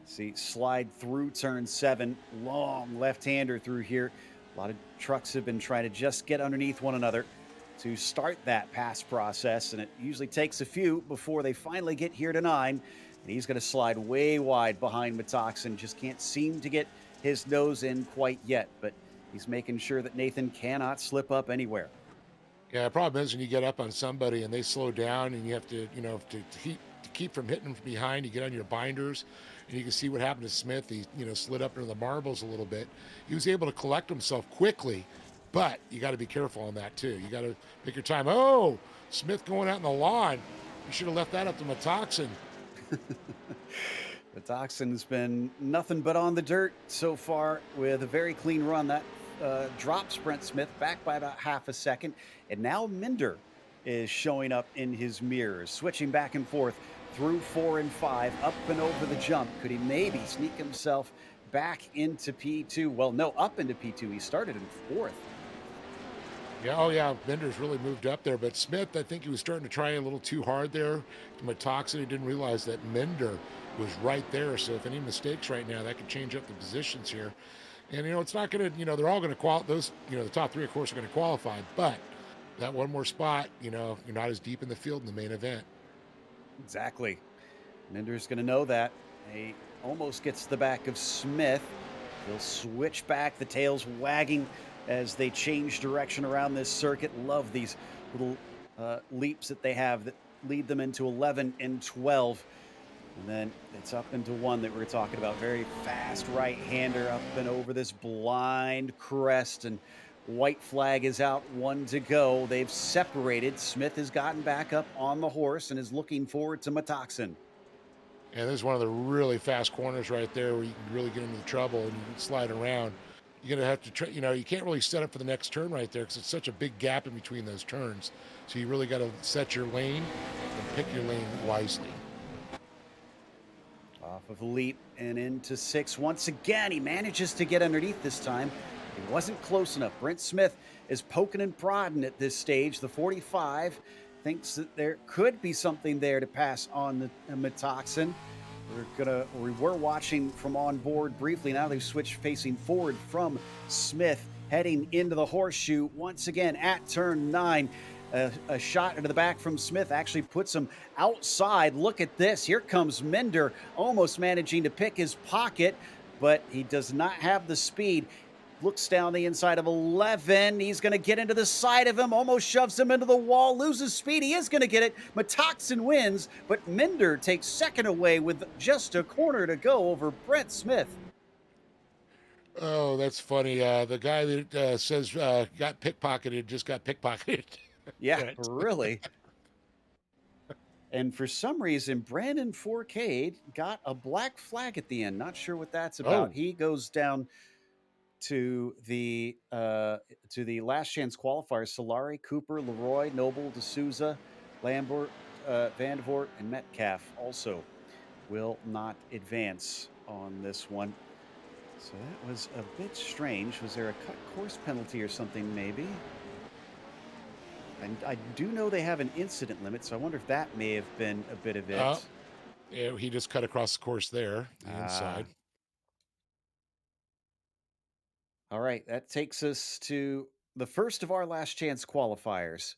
See, slide through turn 7, long left-hander through here. A lot of trucks have been trying to just get underneath one another to start that pass process, and it usually takes a few before they finally get here to 9. And he's going to slide way wide behind Metoxen. Just can't seem to get his nose in quite yet, but he's making sure that Nathan cannot slip up anywhere. Yeah, the problem is when you get up on somebody and they slow down and you have to, to keep from hitting them from behind, you get on your binders, and you can see what happened to Smith. He, slid up into the marbles a little bit. He was able to collect himself quickly, but you got to be careful on that too. You got to pick your time. Oh, Smith going out in the lawn. You should have left that up to Metoxen. Metoxen's been nothing but on the dirt so far with a very clean run. That drops Brent Smith back by about half a second. And now Minder is showing up in his mirrors, switching back and forth through 4 and 5, up and over the jump. Could he maybe sneak himself back into P2? Well, no, up into P2. He started in 4th. Yeah, oh yeah, Minder's really moved up there. But Smith, I think he was starting to try a little too hard there. Metoxen, he didn't realize that Minder was right there. So if any mistakes right now, that could change up the positions here. And, it's not going to, they're all going to qualify. Those, the top 3, of course, are going to qualify. But that one more spot, you're not as deep in the field in the main event. Exactly. Minder's going to know that. He almost gets the back of Smith. He'll switch back, the tails wagging as they change direction around this circuit. Love these little leaps that they have that lead them into 11 and 12. And then it's up into 1 that we're talking about. Very fast right-hander up and over this blind crest, and white flag is out, 1 to go. They've separated. Smith has gotten back up on the horse and is looking forward to Metoxen. And this is one of the really fast corners right there where you can really get into trouble and you can slide around. You're going to have to try, you can't really set up for the next turn right there because it's such a big gap in between those turns. So you really got to set your lane and pick your lane wisely. Off of a leap and into 6. Once again, he manages to get underneath this time. He wasn't close enough. Brent Smith is poking and prodding at this stage. The 45 thinks that there could be something there to pass on the Metoxen. We were watching from on board briefly. Now they've switched facing forward from Smith, heading into the horseshoe once again at turn 9. A shot into the back from Smith actually puts him outside. Look at this. Here comes Minder, almost managing to pick his pocket, but he does not have the speed. Looks down the inside of 11. He's going to get into the side of him, almost shoves him into the wall, loses speed. He is going to get it. Metoxen wins, but Minder takes second away with just a corner to go over Brent Smith. Oh, that's funny. The guy that says got pickpocketed just got pickpocketed. Yeah, really. And for some reason, Brandon Fourcade got a black flag at the end. Not sure what that's about. Oh. He goes down to the last chance qualifiers. Solari, Cooper, Leroy, Noble, D'Souza, Lambert, Vandevort, and Metcalf also will not advance on this one. So that was a bit strange. Was there a cut course penalty or something maybe? And I do know they have an incident limit, so I wonder if that may have been a bit of it. Yeah, he just cut across the course there, the inside. All right, that takes us to the first of our last chance qualifiers.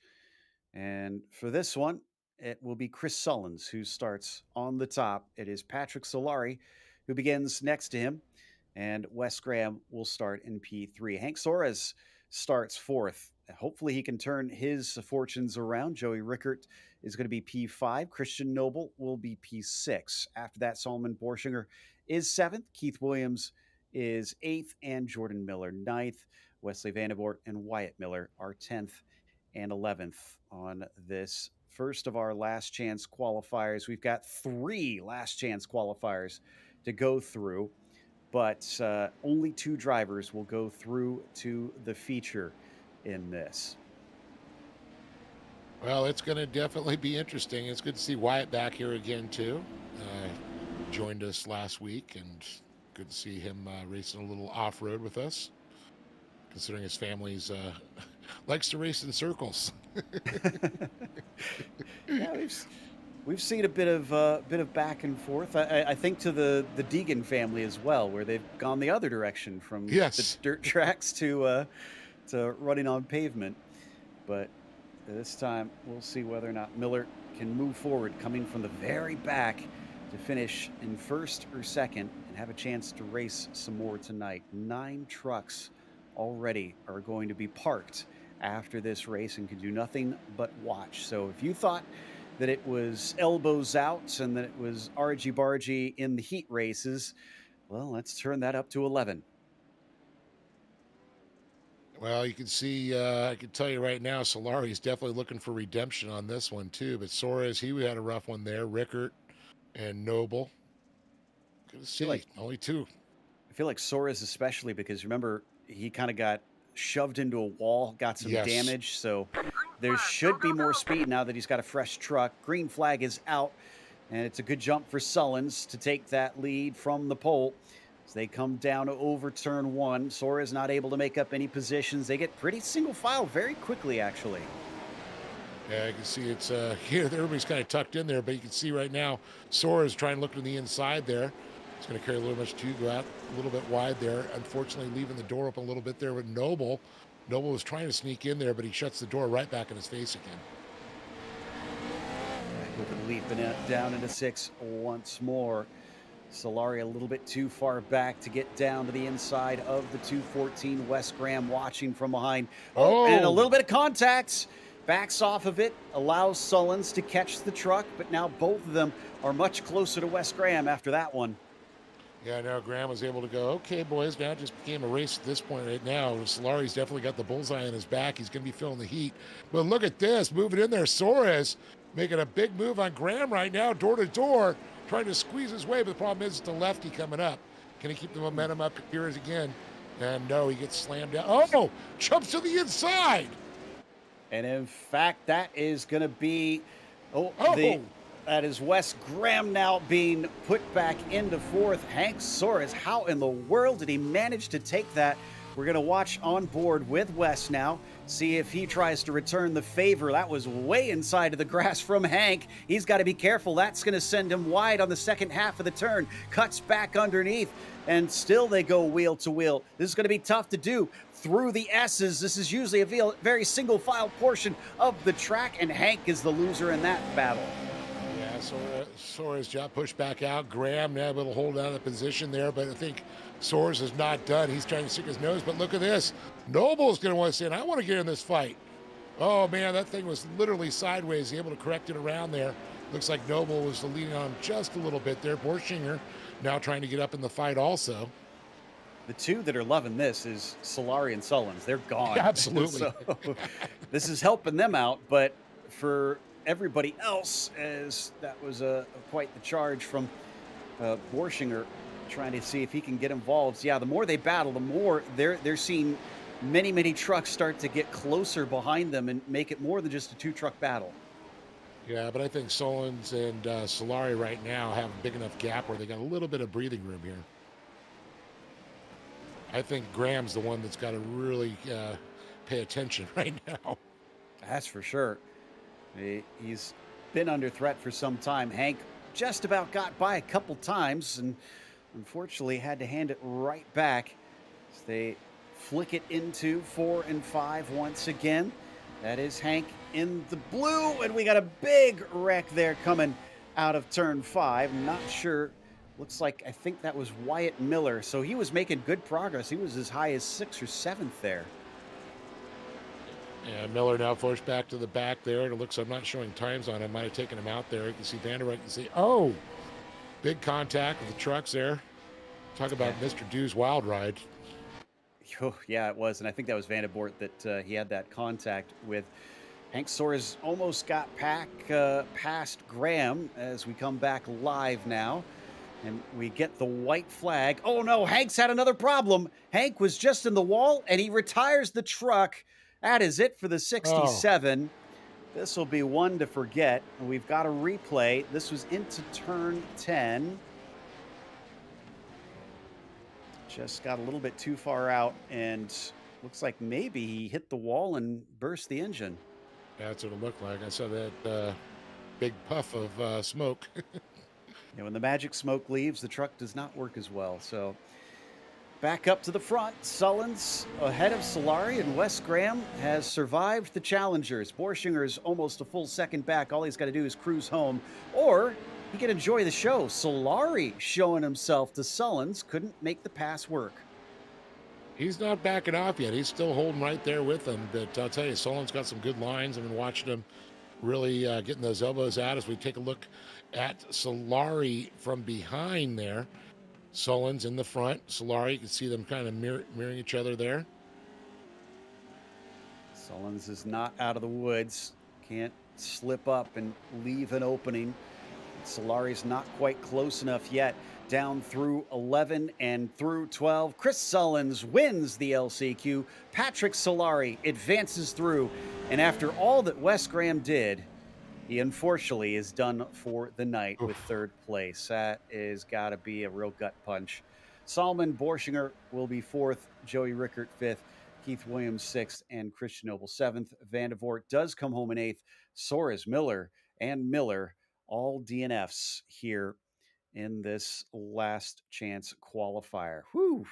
And for this one, it will be Chris Sullins who starts on the top. It is Patrick Solari who begins next to him, and Wes Graham will start in P3. Hank Soares starts 4th. Hopefully he can turn his fortunes around. Joey Rickert is going to be P5. Christian Noble will be P6. After that, Solomon Borschinger is 7th. Keith Williams is 8th, and Jordan Miller 9th. Wesley Vandevort and Wyatt Miller are 10th and 11th on this first of our last chance qualifiers. We've got 3 last chance qualifiers to go through, but only 2 drivers will go through to the feature in this. Well, it's going to definitely be interesting. It's good to see Wyatt back here again, too. Joined us last week, and good to see him racing a little off-road with us. considering his family's likes to race in circles. Yeah, we've seen a bit of back and forth. I think to the Deegan family as well, where they've gone the other direction from the Yes. dirt tracks to running on pavement. But this time, we'll see whether or not Miller can move forward, coming from the very back to finish in first or second and have a chance to race some more tonight. 9 trucks already are going to be parked after this race and can do nothing but watch. So if you thought that it was elbows out and that it was argy bargy in the heat races, well, let's turn that up to 11. Well, you can see, I can tell you right now, Solari is definitely looking for redemption on this one, too. But Soares, he had a rough one there. Rickert and Noble. Good to I feel see. like Only 2. I feel like Soares especially because remember he kind of got shoved into a wall, got some Yes. damage. So there should be more speed now that he's got a fresh truck. Green flag is out, and it's a good jump for Sullins to take that lead from the pole. As they come down over turn 1, Soares not able to make up any positions. They get pretty single file very quickly, actually. Yeah, you can see it's here. Everybody's kind of tucked in there, but you can see right now, Soares trying to look to the inside there. It's going to carry a little much too, go out a little bit wide there. Unfortunately, leaving the door open a little bit there with Noble. Noble was trying to sneak in there, but he shuts the door right back in his face again. Leaping it down into 6 once more. Solari a little bit too far back to get down to the inside of the 214. Wes Graham watching from behind. Oh, and a little bit of contact. Backs off of it, allows Sullins to catch the truck, but now both of them are much closer to Wes Graham after that one. Yeah, now Graham was able to go, okay, boys, now it just became a race at this point right now. Solari's definitely got the bullseye in his back. He's going to be feeling the heat. But look at this, moving in there. Soares making a big move on Graham right now, door to door, trying to squeeze his way. But the problem is it's the lefty coming up. Can he keep the momentum up here again? And no, he gets slammed down. Oh, jumps to the inside. And in fact, that is going to be, that is Wes Graham now being put back into 4th. Hank Soares, how in the world did he manage to take that? We're going to watch on board with Wes now, see if he tries to return the favor. That was way inside of the grass from Hank. He's got to be careful. That's going to send him wide on the second half of the turn. Cuts back underneath, and still they go wheel to wheel. This is going to be tough to do through the S's. This is usually a very single file portion of the track, and Hank is the loser in that battle. Yeah, Soares got pushed back out. Graham now able to hold down the position there, but I think Soares is not done. He's trying to stick his nose, but look at this. Noble's going to want to say, I want to get in this fight. Oh, man, that thing was literally sideways. Able to correct it around there. Looks like Noble was the leading on just a little bit there. Borschinger now trying to get up in the fight also. The 2 that are loving this is Solari and Sullins. They're gone. Yeah, absolutely. So this is helping them out, but for everybody else, as that was quite the charge from Borschinger, trying to see if he can get involved. Yeah, the more they battle, the more they're seeing many trucks start to get closer behind them and make it more than just a 2-truck battle. Yeah, but I think Sullins and Solari right now have a big enough gap where they got a little bit of breathing room here. I think Graham's the one that's got to really pay attention right now. That's for sure. He's been under threat for some time. Hank just about got by a couple times and unfortunately had to hand it right back as they flick it into 4 and 5 once again. That is Hank in the blue, and we got a big wreck there coming out of turn 5. Not sure. Looks like, I think that was Wyatt Miller. So he was making good progress. He was as high as 6th or 7th there. And Miller now forced back to the back there. And it looks, I'm not showing times on him. Might have taken him out there. You can see Vanderwijk. You can see, big contact with the trucks there. Talk about Mr. Dew's wild ride. Oh, yeah, it was. And I think that was Vanderboort that he had that contact with. Hank Soares almost got past Graham as we come back live now. And we get the white flag. Oh, no, Hank's had another problem. Hank was just in the wall, and he retires the truck. That is it for the 67. This will be one to forget. We've got a replay. This was into turn 10. Just got a little bit too far out, and Looks like maybe he hit the wall and burst the engine. That's what it looked like. I saw that big puff of smoke. When the magic smoke leaves, the truck does not work as well. So back up to the front, Sullins ahead of Solari, and Wes Graham has survived the challengers. Borshinger's almost a full second back. All he's got to do is cruise home, or he can enjoy the show. Solari showing himself to Sullins, couldn't make the pass work. He's not backing off yet. He's still holding right there with him. But I'll tell you, Solon's got some good lines. I've been watching him really getting those elbows out as we take a look at Solari from behind there. Solon's in the front. Solari, you can see them kind of mirroring each other there. Sullins is not out of the woods. Can't slip up and leave an opening. Solari's not quite close enough yet. Down through 11 and through 12. Chris Sullins wins the LCQ. Patrick Solari advances through. And after all that Wes Graham did, he unfortunately is done for the night with third place. That is got to be a real gut punch. Salman Borschinger will be fourth, Joey Rickert fifth, Keith Williams sixth, and Christian Noble seventh. Vandevort does come home in eighth. Soares Miller and Miller, all DNFs here in this last chance qualifier. Whew.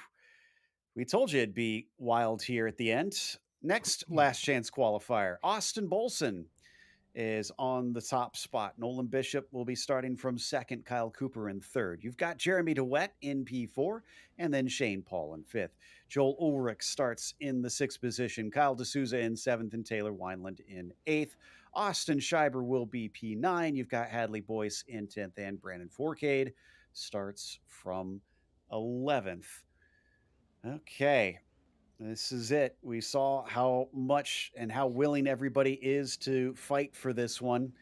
We told you it'd be wild here at the end. Next last chance qualifier, Austin Bolson is on the top spot. Nolan Bishop will be starting from second, Kyle Cooper in third. You've got Jeremy DeWett in P4, and then Shane Paul in fifth. Joel Ulrich starts in the sixth position, Kyle D'Souza in seventh, and Taylor Wineland in eighth. Austin Schreiber will be P9. You've got Hadley Boyce in 10th, and Brandon Forcade starts from 11th. Okay. This is it. We saw how much and how willing everybody is to fight for this one.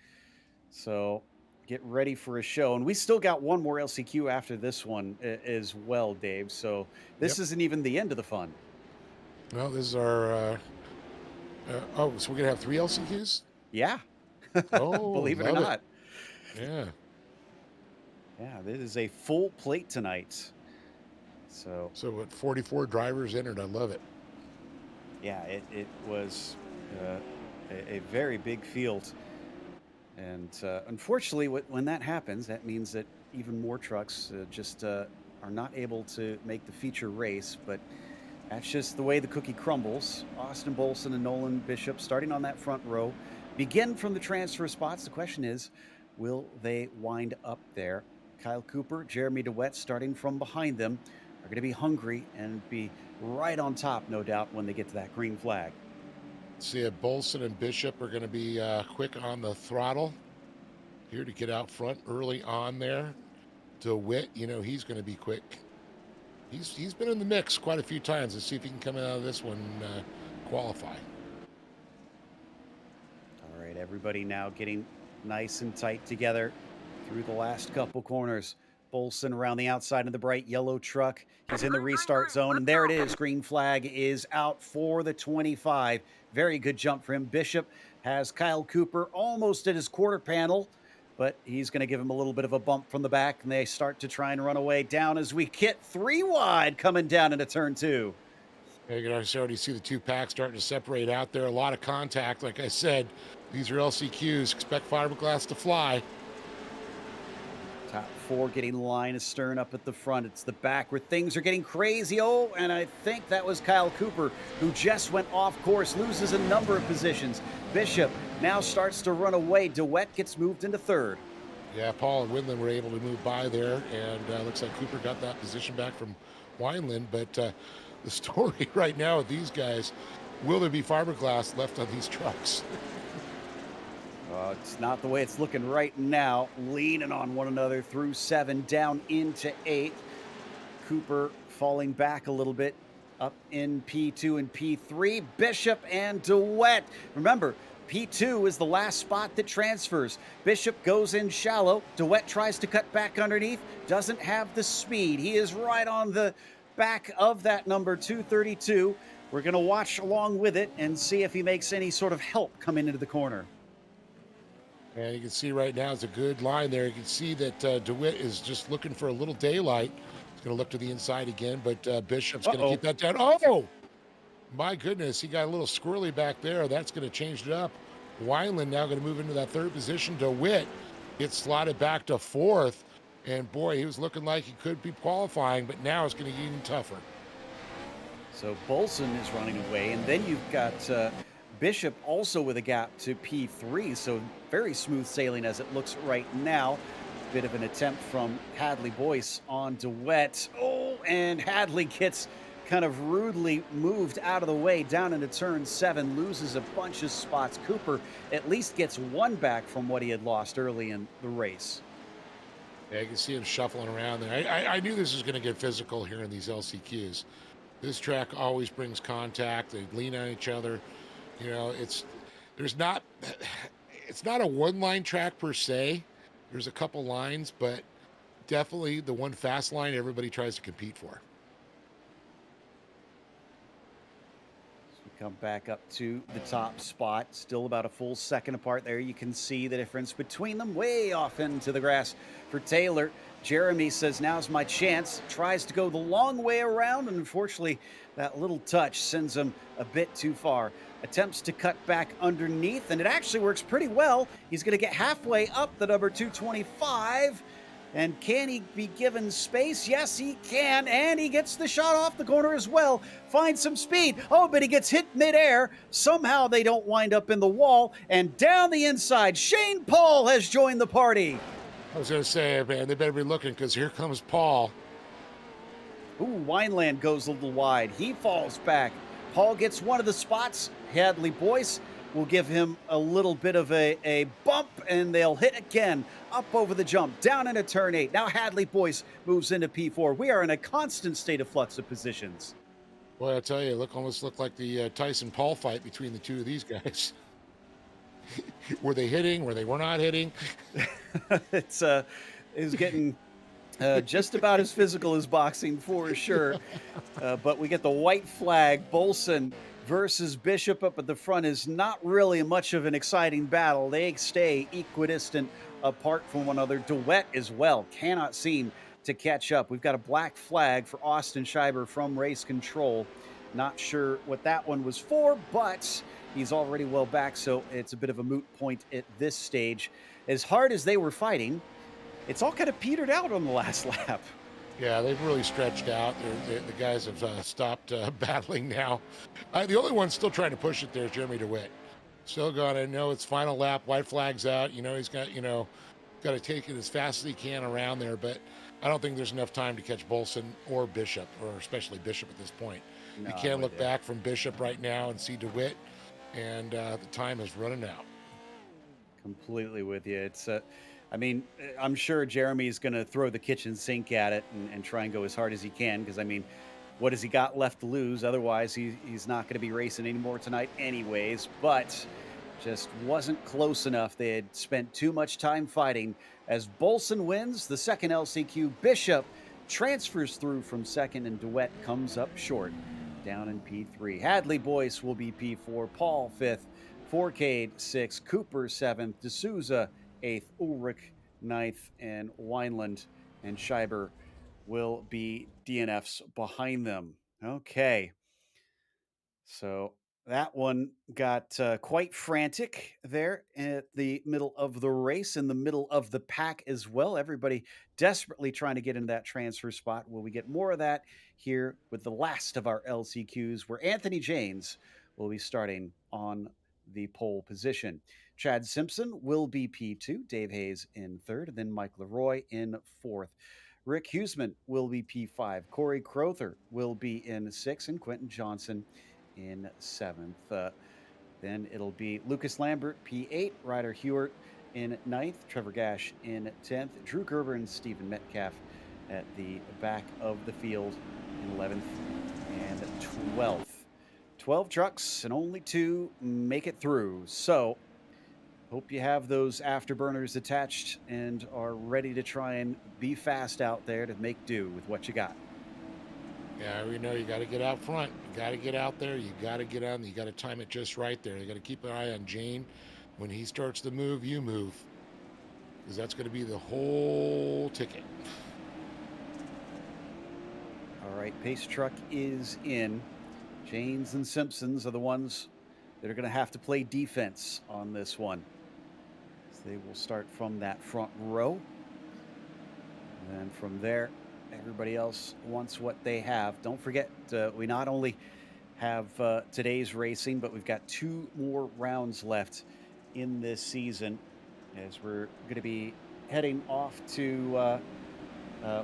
So get ready for a show. And we still got one more LCQ after this one as well, Dave. So this isn't even the end of the fun. Well, this is our... oh, so we're going to have 3 LCQs? Yeah. Oh, believe it or not. Yeah. Yeah, this is a full plate tonight. So what, 44 drivers entered. I love it. Yeah, it was a very big field. And unfortunately, when that happens, that means that even more trucks just are not able to make the feature race. But that's just the way the cookie crumbles. Austin Bolson and Nolan Bishop starting on that front row. Begin from the transfer spots. The question is, will they wind up there? Kyle Cooper, Jeremy DeWett starting from behind them are going to be hungry and be right on top, no doubt, when they get to that green flag. See if Bolson and Bishop are going to be quick on the throttle here to get out front early on there. DeWitt, he's going to be quick. He's been in the mix quite a few times. Let's see if he can come out of this one qualify. All right, everybody now getting nice and tight together through the last couple corners. Bolson around the outside of the bright yellow truck. He's in the restart zone, and there it is. Green flag is out for the 25. Very good jump for him. Bishop has Kyle Cooper almost at his quarter panel, but he's going to give him a little bit of a bump from the back, and they start to try and run away down as we get 3 wide coming down into turn 2. You can already see the 2 packs starting to separate out there. A lot of contact. Like I said, these are LCQs. Expect fiberglass to fly. Top 4 getting line astern up at the front. It's the back where things are getting crazy. Oh, and I think that was Kyle Cooper, who just went off course, loses a number of positions. Bishop now starts to run away. DeWett gets moved into third. Yeah, Paul and Windland were able to move by there, and looks like Cooper got that position back from Wineland. But the story right now with these guys, will there be fiberglass left on these trucks? It's not the way it's looking right now. Leaning on one another through 7, down into 8. Cooper falling back a little bit, up in P2 and P3. Bishop and DeWett. Remember, P2 is the last spot that transfers. Bishop goes in shallow. DeWett tries to cut back underneath. Doesn't have the speed. He is right on the back of that number 232. We're going to watch along with it and see if he makes any sort of help coming into the corner. And you can see right now it's a good line there. You can see that DeWitt is just looking for a little daylight. He's going to look to the inside again, but Bishop's going to keep that down. Oh! My goodness, he got a little squirrely back there. That's going to change it up. Wineland now going to move into that third position. DeWitt gets slotted back to fourth. And boy, he was looking like he could be qualifying, but now it's going to get even tougher. So Bolson is running away, and then you've got Bishop also with a gap to P3. So very smooth sailing as it looks right now. Bit of an attempt from Hadley Boyce on DeWitt. Oh, and Hadley gets kind of rudely moved out of the way down into turn 7, loses a bunch of spots. Cooper at least gets one back from what he had lost early in the race. Yeah, you can see him shuffling around there. I knew this was going to get physical here in these LCQs. This track always brings contact. They lean on each other. You know, it's not a one-line track per se. There's a couple lines, but definitely the one fast line everybody tries to compete for. Come back up to the top spot, still about a full second apart there. You can see the difference between them way off into the grass for Taylor. Jeremy says, now's my chance. Tries to go the long way around, and unfortunately, that little touch sends him a bit too far. Attempts to cut back underneath, and it actually works pretty well. He's going to get halfway up the number 225. And can he be given space? Yes, he can. And he gets the shot off the corner as well. Finds some speed. Oh, but he gets hit midair. Somehow they don't wind up in the wall. And down the inside, Shane Paul has joined the party. I was going to say, man, they better be looking because here comes Paul. Ooh, Wineland goes a little wide. He falls back. Paul gets one of the spots. Hadley Boyce will give him a little bit of a bump, and they'll hit again up over the jump, down into turn 8. Now Hadley Boyce moves into P4. We are in a constant state of flux of positions. Boy, I tell you, almost looked like the Tyson Paul fight between the two of these guys. Were they hitting? Were they were not hitting? It's getting just about as physical as boxing for sure. But we get the white flag. Bolson versus Bishop up at the front is not really much of an exciting battle. They stay equidistant apart from one another. DeWitt as well cannot seem to catch up. We've got a black flag for Austin Scheiber from race control. Not sure what that one was for, but he's already well back, so it's a bit of a moot point at this stage. As hard as they were fighting, it's all kind of petered out on the last lap. Yeah, they've really stretched out. The guys have stopped battling now. The only one still trying to push it there is Jeremy DeWitt. Still got to know it's final lap. White flag's out. You know, he's got, got to take it as fast as he can around there. But I don't think there's enough time to catch Bolson or Bishop, or especially Bishop at this point. No, you can't look back from Bishop right now and see DeWitt, and the time is running out. Completely with you. It's I mean, I'm sure Jeremy's going to throw the kitchen sink at it and try and go as hard as he can, because, I mean, what has he got left to lose? Otherwise, he's not going to be racing anymore tonight anyways, but just wasn't close enough. They had spent too much time fighting. As Bolson wins the second LCQ, Bishop transfers through from second, and DeWitt comes up short down in P3. Hadley Boyce will be P4, Paul 5th, Fourcade 6th, Cooper 7th, D'Souza 8th, Ulrich 9th, and Wineland and Scheiber will be DNFs behind them. Okay. So that one got quite frantic there at the middle of the race, in the middle of the pack as well. Everybody desperately trying to get into that transfer spot. Will we get more of that here with the last of our LCQs, where Anthony James will be starting on the pole position. Chad Simpson will be P2, Dave Hayes in third, and then Mike Leroy in fourth. Rick Huseman will be P5. Corey Crowther will be in sixth, and Quentin Johnson in seventh. Then it'll be Lucas Lambert, P8, Ryder Hewart in ninth, Trevor Gash in 10th, Drew Gerber and Stephen Metcalf at the back of the field in 11th and 12th. 12 trucks and only 2 make it through. So hope you have those afterburners attached and are ready to try and be fast out there to make do with what you got. Yeah, we know you got to get out front. You got to get out there. You got to get on. You got to time it just right there. You got to keep an eye on Jane. When he starts to move, you move, because that's going to be the whole ticket. All right, pace truck is in. Janes and Simpsons are the ones that are going to have to play defense on this one. So they will start from that front row. And then from there, everybody else wants what they have. Don't forget, we not only have today's racing, but we've got 2 more rounds left in this season as we're going to be heading off to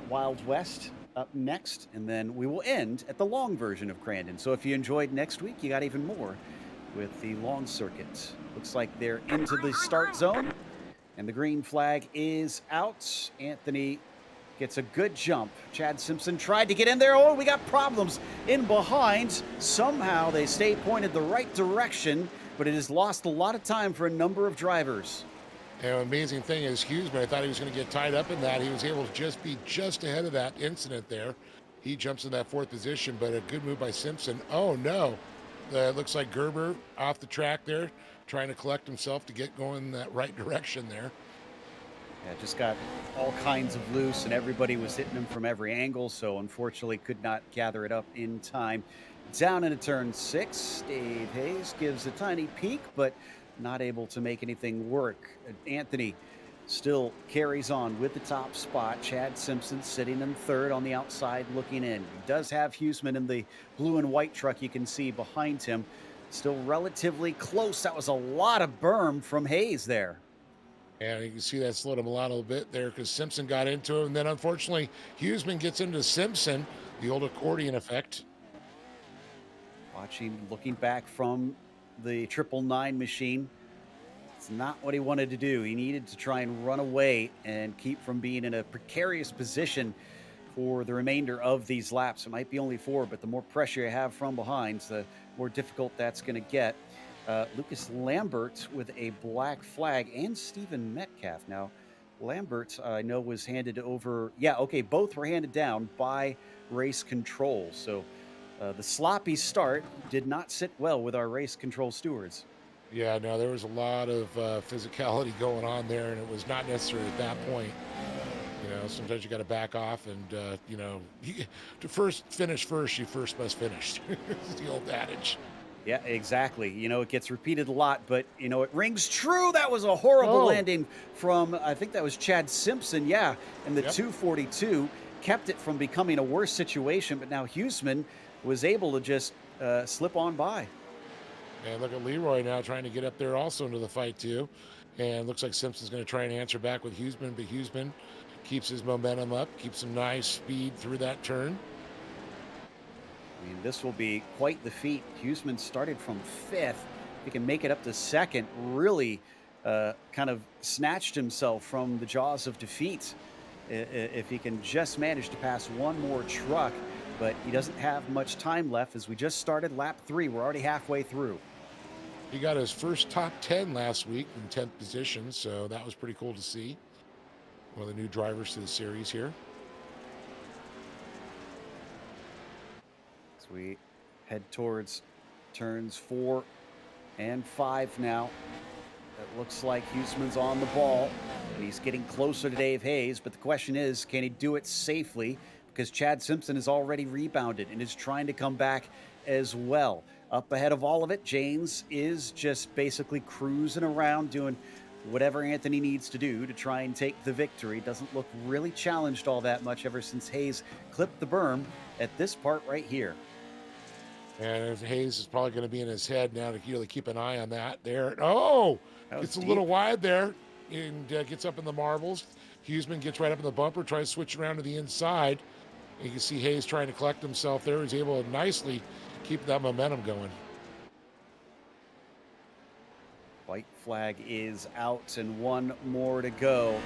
Wild West up next, and then we will end at the long version of Crandon. So if you enjoyed next week, you got even more with the long circuit. Looks like they're into the start zone, and the green flag is out. Anthony gets a good jump. Chad Simpson tried to get in there. Oh, we got problems in behind. Somehow they stay pointed the right direction, but it has lost a lot of time for a number of drivers. And the amazing thing is Hughesman, I thought he was going to get tied up in that. He was able to just be just ahead of that incident there. He jumps in that 4th position, but a good move by Simpson. Oh, no. It looks like Gerber off the track there, trying to collect himself to get going in that right direction there. Yeah, just got all kinds of loose, and everybody was hitting him from every angle, so unfortunately could not gather it up in time. Down into turn 6, Dave Hayes gives a tiny peek, but not able to make anything work. Anthony still carries on with the top spot. Chad Simpson sitting in 3rd on the outside looking in. He does have Hughesman in the blue and white truck you can see behind him. Still relatively close. That was a lot of berm from Hayes there. And you can see that slowed him a little bit there because Simpson got into him. And then unfortunately, Hughesman gets into Simpson, the old accordion effect. Looking back from the 999 machine. It's not what he wanted to do. He needed to try and run away and keep from being in a precarious position for the remainder of these laps. It might be only 4, but the more pressure you have from behind, the more difficult that's going to get. Lucas Lambert with a black flag, and Stephen Metcalf. Now, Lambert, I know, was handed over. Yeah, okay, both were handed down by race control. So the sloppy start did not sit well with our race control stewards. Yeah, no, there was a lot of physicality going on there, and it was not necessary at that point. You know, sometimes you got to back off, and you know, to finish first, you first must finish. It's the old adage. Yeah, exactly. You know, it gets repeated a lot, but, you know, it rings true. That was a horrible landing from, I think that was Chad Simpson. Yeah, and the 242 kept it from becoming a worse situation, but now Hughesman was able to just slip on by. And look at Leroy now trying to get up there also into the fight too. And looks like Simpson's going to try and answer back with Hughesman, but Hughesman keeps his momentum up, keeps some nice speed through that turn. I mean, this will be quite the feat. Hughesman started from 5th. He can make it up to 2nd. Really kind of snatched himself from the jaws of defeat if he can just manage to pass one more truck. But he doesn't have much time left as we just started lap 3. We're already halfway through. He got his first top 10 last week in 10th position, so that was pretty cool to see. One of the new drivers to the series here. As we head towards turns 4 and 5 now. It looks like Hughesman's on the ball, and he's getting closer to Dave Hayes, but the question is, can he do it safely? Because Chad Simpson has already rebounded and is trying to come back as well. Up ahead of all of it, James is just basically cruising around doing whatever Anthony needs to do to try and take the victory. Doesn't look really challenged all that much ever since Hayes clipped the berm at this part right here. And Hayes is probably going to be in his head now to really keep an eye on that there. Oh, it's a little wide there and gets up in the marbles. Hughesman gets right up in the bumper, tries to switch around to the inside. You can see Hayes trying to collect himself there. He's able to nicely keep that momentum going. White flag is out and one more to go.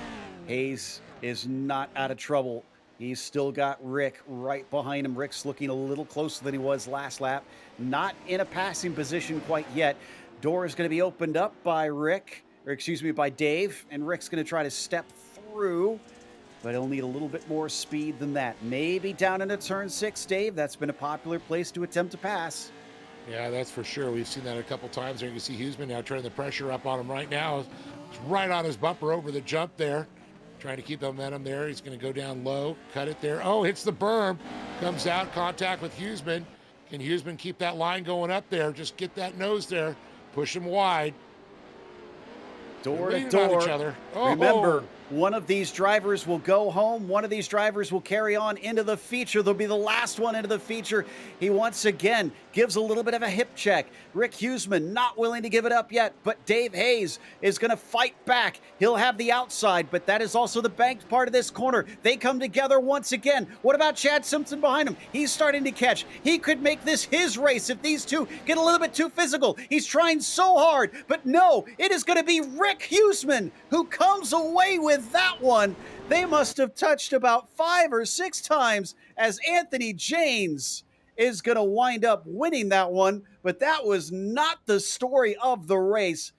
Hayes is not out of trouble. He's still got Rick right behind him. Rick's looking a little closer than he was last lap. Not in a passing position quite yet. Door is going to be opened up by by Dave, and Rick's going to try to step through, but he'll need a little bit more speed than that. Maybe down into turn 6, Dave. That's been a popular place to attempt to pass. Yeah, that's for sure. We've seen that a couple times there. You can see Hughesman now turning the pressure up on him right now. He's right on his bumper over the jump there, trying to keep the momentum there. He's going to go down low, cut it there. Oh, hits the berm, comes out, contact with Hughesman. Can Huseman keep that line going up there? Just get that nose there, push him wide. They're Door to leaning on each door. other. Oh, Remember, one of these drivers will go home. One of these drivers will carry on into the feature. They'll be the last one into the feature. He once again gives a little bit of a hip check. Rick Huseman not willing to give it up yet, but Dave Hayes is going to fight back. He'll have the outside, but that is also the banked part of this corner. They come together once again. What about Chad Simpson behind him? He's starting to catch. He could make this his race if these two get a little bit too physical. He's trying so hard, but no, it is going to be Rick Huseman who comes away with that one. They must have touched about 5 or 6 times as Anthony James is going to wind up winning that one, but that was not the story of the race.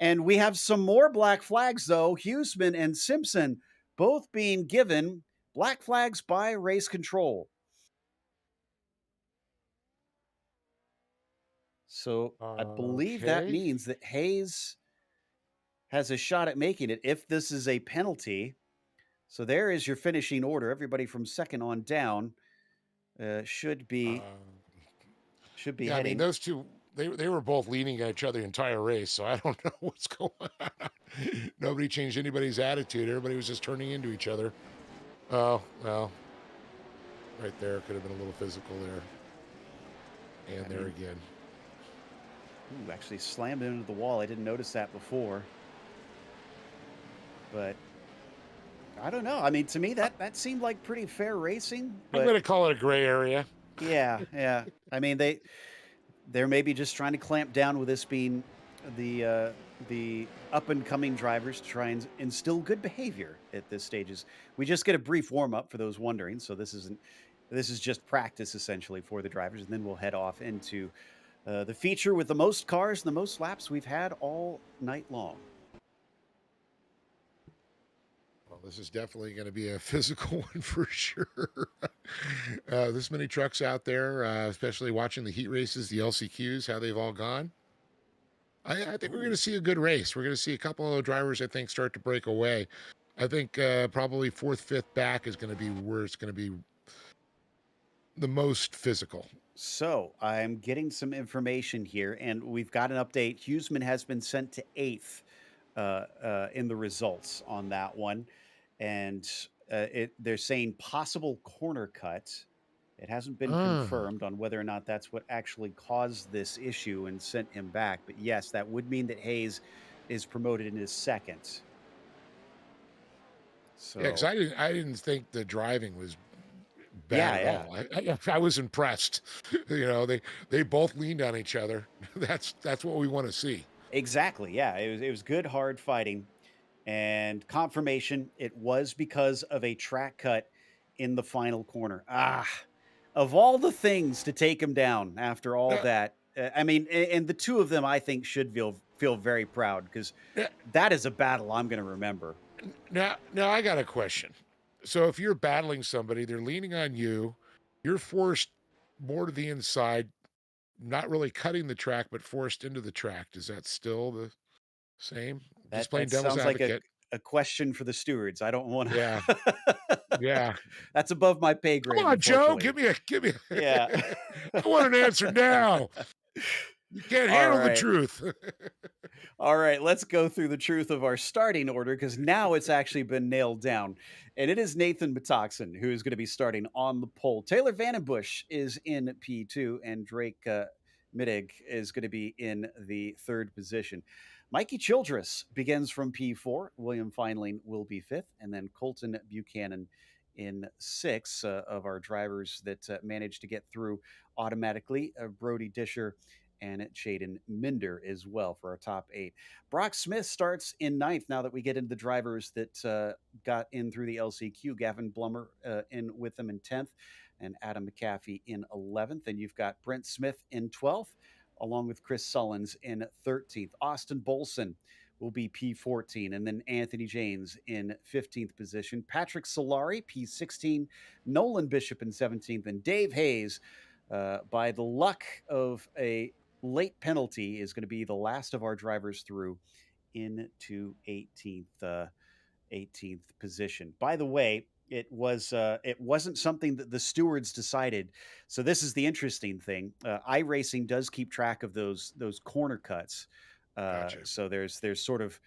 And we have some more black flags, though. Huseman and Simpson both being given black flags by race control. So I believe that okay. means that Hayes has a shot at making it if this is a penalty. So there is your finishing order. Everybody from second on down should be Yeah, I mean heading. those two. They were both leaning at each other the entire race, so I don't know what's going on. Nobody changed anybody's attitude. Everybody was just turning into each other. Oh well, right there could have been a little physical there, and I there mean, again. ooh, actually slammed into the wall. I didn't notice that before, but I don't know. I mean, to me that seemed like pretty fair racing, I'm but going to call it a gray area. yeah. I mean, they're maybe just trying to clamp down with this being the up and coming drivers to try and instill good behavior at this stages. We just get a brief warm up for those wondering. So this is just practice essentially for the drivers, and then we'll head off into the feature with the most cars and the most laps we've had all night long. Well, this is definitely going to be a physical one for sure. This many trucks out there, especially watching the heat races, the LCQs, how they've all gone. I think we're going Ooh. to see a good race. We're going to see a couple of drivers, I think, start to break away. I think probably fourth, fifth back is going to be where it's going to be the most physical. So I'm getting some information here, and we've got an update. Huseman has been sent to eighth in the results on that one, and they're saying possible corner cut. It hasn't been Ah, confirmed on whether or not that's what actually caused this issue and sent him back. But yes, that would mean that Hayes is promoted into second. yeah, because So I didn't think the driving was bad yeah, at yeah. all. I was impressed. They both leaned on each other. That's what we want to see. Exactly. Yeah, it was good hard fighting. And confirmation, it was because of a track cut in the final corner. Ah, of all the things to take him down after all Now, that, I mean, and the two of them, I think, should feel very proud because now, that is a battle I'm going to remember. now I got a question. So if you're battling somebody, they're leaning on you, you're forced more to the inside, not really cutting the track, but forced into the track. Is that still the same? Just playing That devil's sounds like advocate. a question for the stewards. I don't want Yeah, to. yeah. That's above my pay Come grade, on, Joe, unfortunately. give me. Yeah. I want an answer now. You can't All handle the right. truth. All right, let's go through the truth of our starting order because now it's actually been nailed down. And it is Nathan Metoxen who is going to be starting on the pole. Taylor Vandenbush is in P2, and Drake Middig is going to be in the third position. Mikey Childress begins from P4. William Findling will be fifth, and then Colton Buchanan in six of our drivers that managed to get through automatically. Brody Disher and Jaden Minder as well for our top eight. Brock Smith starts in ninth now that we get into the drivers that got in through the LCQ. Gavin Blummer in with them in 10th and Adam McAfee in 11th. And you've got Brent Smith in 12th, along with Chris Sullins in 13th. Austin Bolson will be P14, and then Anthony James in 15th position. Patrick Solari, P16, Nolan Bishop in 17th, and Dave Hayes, by the luck of a late penalty, is going to be the last of our drivers through into 18th 18th position. By the way, It wasn't something that the stewards decided. So this is the interesting thing. iRacing does keep track of those corner cuts. Gotcha. So there's sort of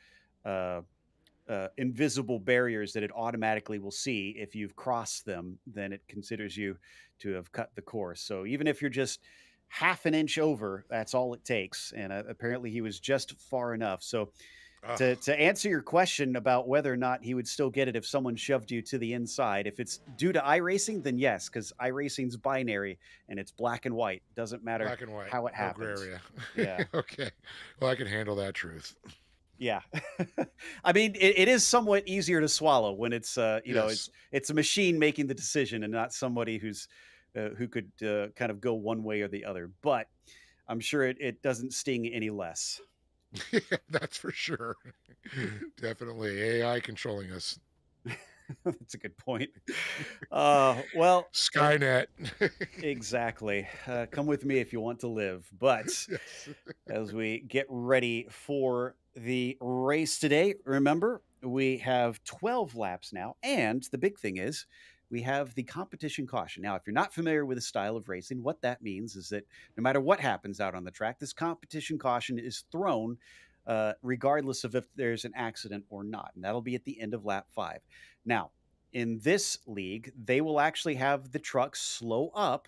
uh, invisible barriers that it automatically will see. If you've crossed them, then it considers you to have cut the course. So even if you're just half an inch over, that's all it takes. And apparently he was just far enough. So Oh, to answer your question about whether or not he would still get it if someone shoved you to the inside, if it's due to iRacing, then yes, because iRacing's binary and it's black and white. Doesn't matter black and white, how it no gray happens. area. Yeah. Okay. Well, I can handle that truth. Yeah. I mean, it is somewhat easier to swallow when it's Yes. it's a machine making the decision and not somebody who could kind of go one way or the other. But I'm sure it doesn't sting any less. Yeah, that's for sure. Definitely AI controlling us. That's a good point. Well, Skynet. exactly. Come with me if you want to live. But Yes. as we get ready for the race today, remember, we have 12 laps now. And the big thing is, we have the competition caution. Now, if you're not familiar with the style of racing, what that means is that no matter what happens out on the track, this competition caution is thrown regardless of if there's an accident or not. And that'll be at the end of lap 5. Now, in this league, they will actually have the trucks slow up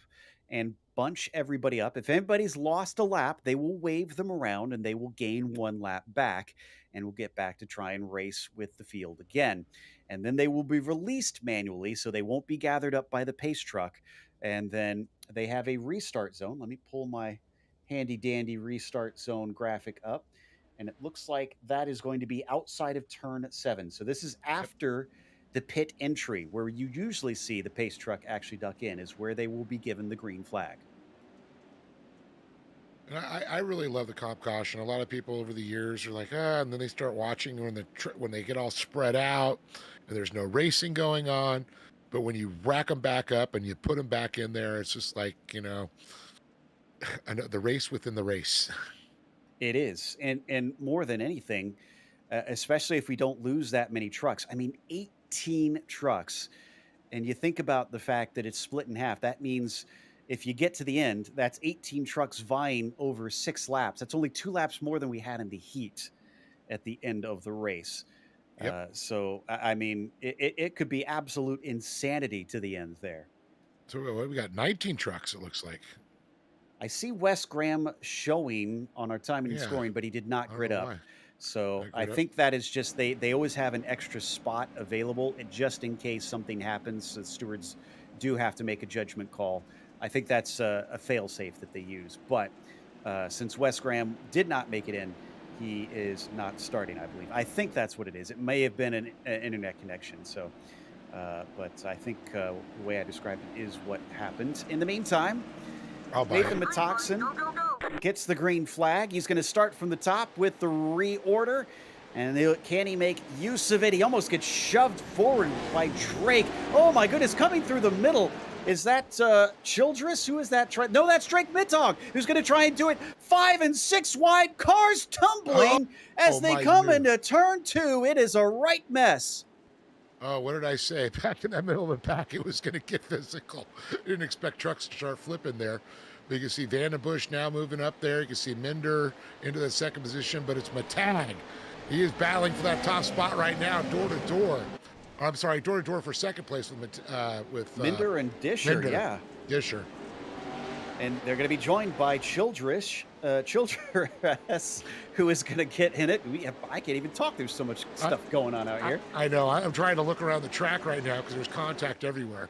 and bunch everybody up. If anybody's lost a lap, they will wave them around and they will gain one lap back and will get back to try and race with the field again. And then they will be released manually, so they won't be gathered up by the pace truck. And then they have a restart zone. Let me pull my handy dandy restart zone graphic up. And it looks like that is going to be outside of turn 7. So this is Yep. after the pit entry, where you usually see the pace truck actually duck in, is where they will be given the green flag. And I really love the comp caution. A lot of people over the years are like, ah, and then they start watching when they get all spread out and there's no racing going on. But when you rack them back up and you put them back in there, it's just like, I know the race within the race. It is, and more than anything, especially if we don't lose that many trucks. I mean, 18 trucks, and you think about the fact that it's split in half. That means if you get to the end, that's 18 trucks vying over 6 laps. That's only 2 laps more than we had in the heat at the end of the race. Yep. So I mean, it could be absolute insanity to the end there. So we got 19 trucks, it looks like. I see Wes Graham showing on our timing and Yeah. scoring, but he did not I don't grid know up. why. So I I grid up. think that is just they always have an extra spot available just in case something happens. The stewards do have to make a judgment call. I think that's a fail safe that they use. But since Wes Graham did not make it in, he is not starting, I believe. I think that's what it is. It may have been an internet connection. So, but I think the way I described it is what happened. In the meantime, I'll buy Nathan it. Metoxen gets the green flag. He's going to start from the top with the reorder. And can he make use of it? He almost gets shoved forward by Drake. Oh my goodness, coming through the middle. Is that Childress? Who is that? No, that's Drake Mittog, who's going to try and do it. 5 and 6 wide. Cars Oh, tumbling as oh they my come goodness. into turn 2. It is a right mess. Oh, what did I say? Back in that middle of the pack, it was going to get physical. Didn't expect trucks to start flipping there. But you can see Vandenbush now moving up there. You can see Minder into the second position, but it's Matag. He is battling for that top spot right now, door to door. I'm sorry, door to door for second place with Minder and Disher, Minder. yeah. Disher. And they're going to be joined by Childress, who is going to get in it. I can't even talk. There's so much stuff going on out here. I know. I'm trying to look around the track right now because there's contact everywhere.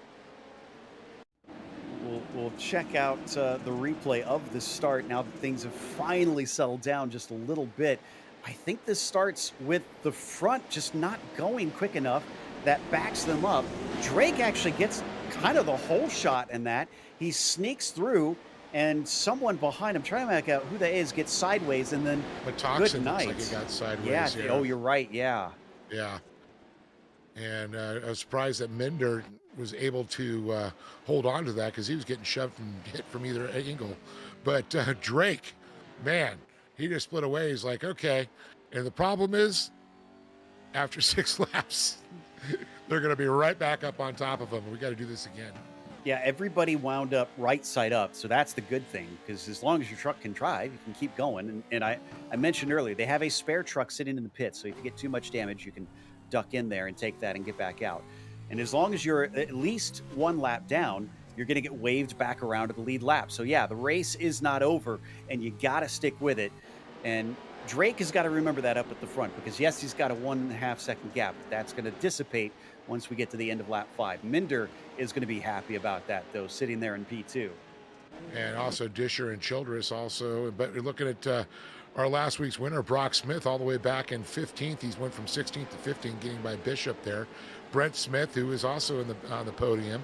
We'll check out the replay of the start now that things have finally settled down just a little bit. I think this starts with the front just not going quick enough. That backs them up. Drake actually gets kind of the whole shot in that. He sneaks through, and someone behind him, trying to make out who that is, gets sideways, and then But good Toxin night. looks like he got sideways. Yeah. Oh, you're right. Yeah. Yeah. And I was surprised that Minder was able to hold on to that because he was getting shoved and hit from either angle. But Drake, man, he just split away. He's like, okay. And the problem is, after 6 laps, They're going to be right back up on top of them. We got to do this again. Yeah, everybody wound up right side up, so that's the good thing, because as long as your truck can drive, you can keep going, and I mentioned earlier, they have a spare truck sitting in the pit, so if you get too much damage, you can duck in there and take that and get back out, and as long as you're at least 1 lap down, you're gonna get waved back around to the lead lap, so yeah, the race is not over, and you gotta stick with it, and Drake has gotta remember that up at the front, because yes, he's got a 1.5-second gap, but that's gonna dissipate once we get to the end of lap 5. Minder is going to be happy about that, though, sitting there in P2. And also Disher and Childress also. But we're looking at our last week's winner, Brock Smith, all the way back in 15th. He's went from 16th to 15th, getting by Bishop there. Brent Smith, who is also on the podium,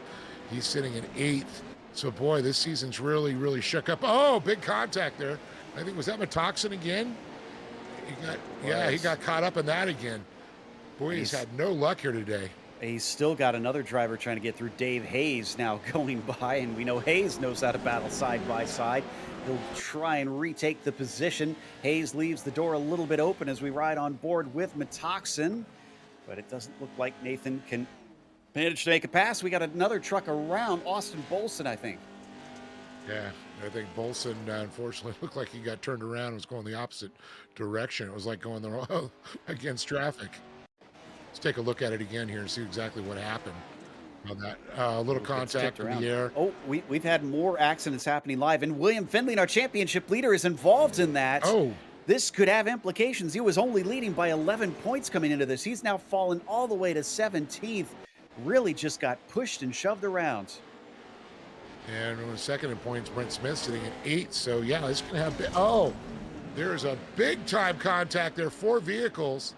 he's sitting in 8th. So, boy, this season's really, really shook up. Oh, big contact there. I think, was that Metoxin again? He got caught up in that again. Boy, he's had no luck here today. He's still got another driver trying to get through. Dave Hayes now going by, and we know Hayes knows how to battle side by side. He'll try and retake the position. Hayes leaves the door a little bit open as we ride on board with Metoxin, but it doesn't look like Nathan can manage to make a pass. We got another truck around Austin Bolson, I think. Yeah, I think Bolson, unfortunately, looked like he got turned around and was going the opposite direction. It was like going the wrong against traffic. Let's take a look at it again here and see exactly what happened on that. A little contact in the air. Oh, we've had more accidents happening live, and William Findling, our championship leader, is involved in that. Oh. This could have implications. He was only leading by 11 points coming into this. He's now fallen all the way to 17th. Really just got pushed and shoved around. And on second in points, Brent Smith sitting at 8. So, yeah, it's going to have... there's a big-time contact there. 4 vehicles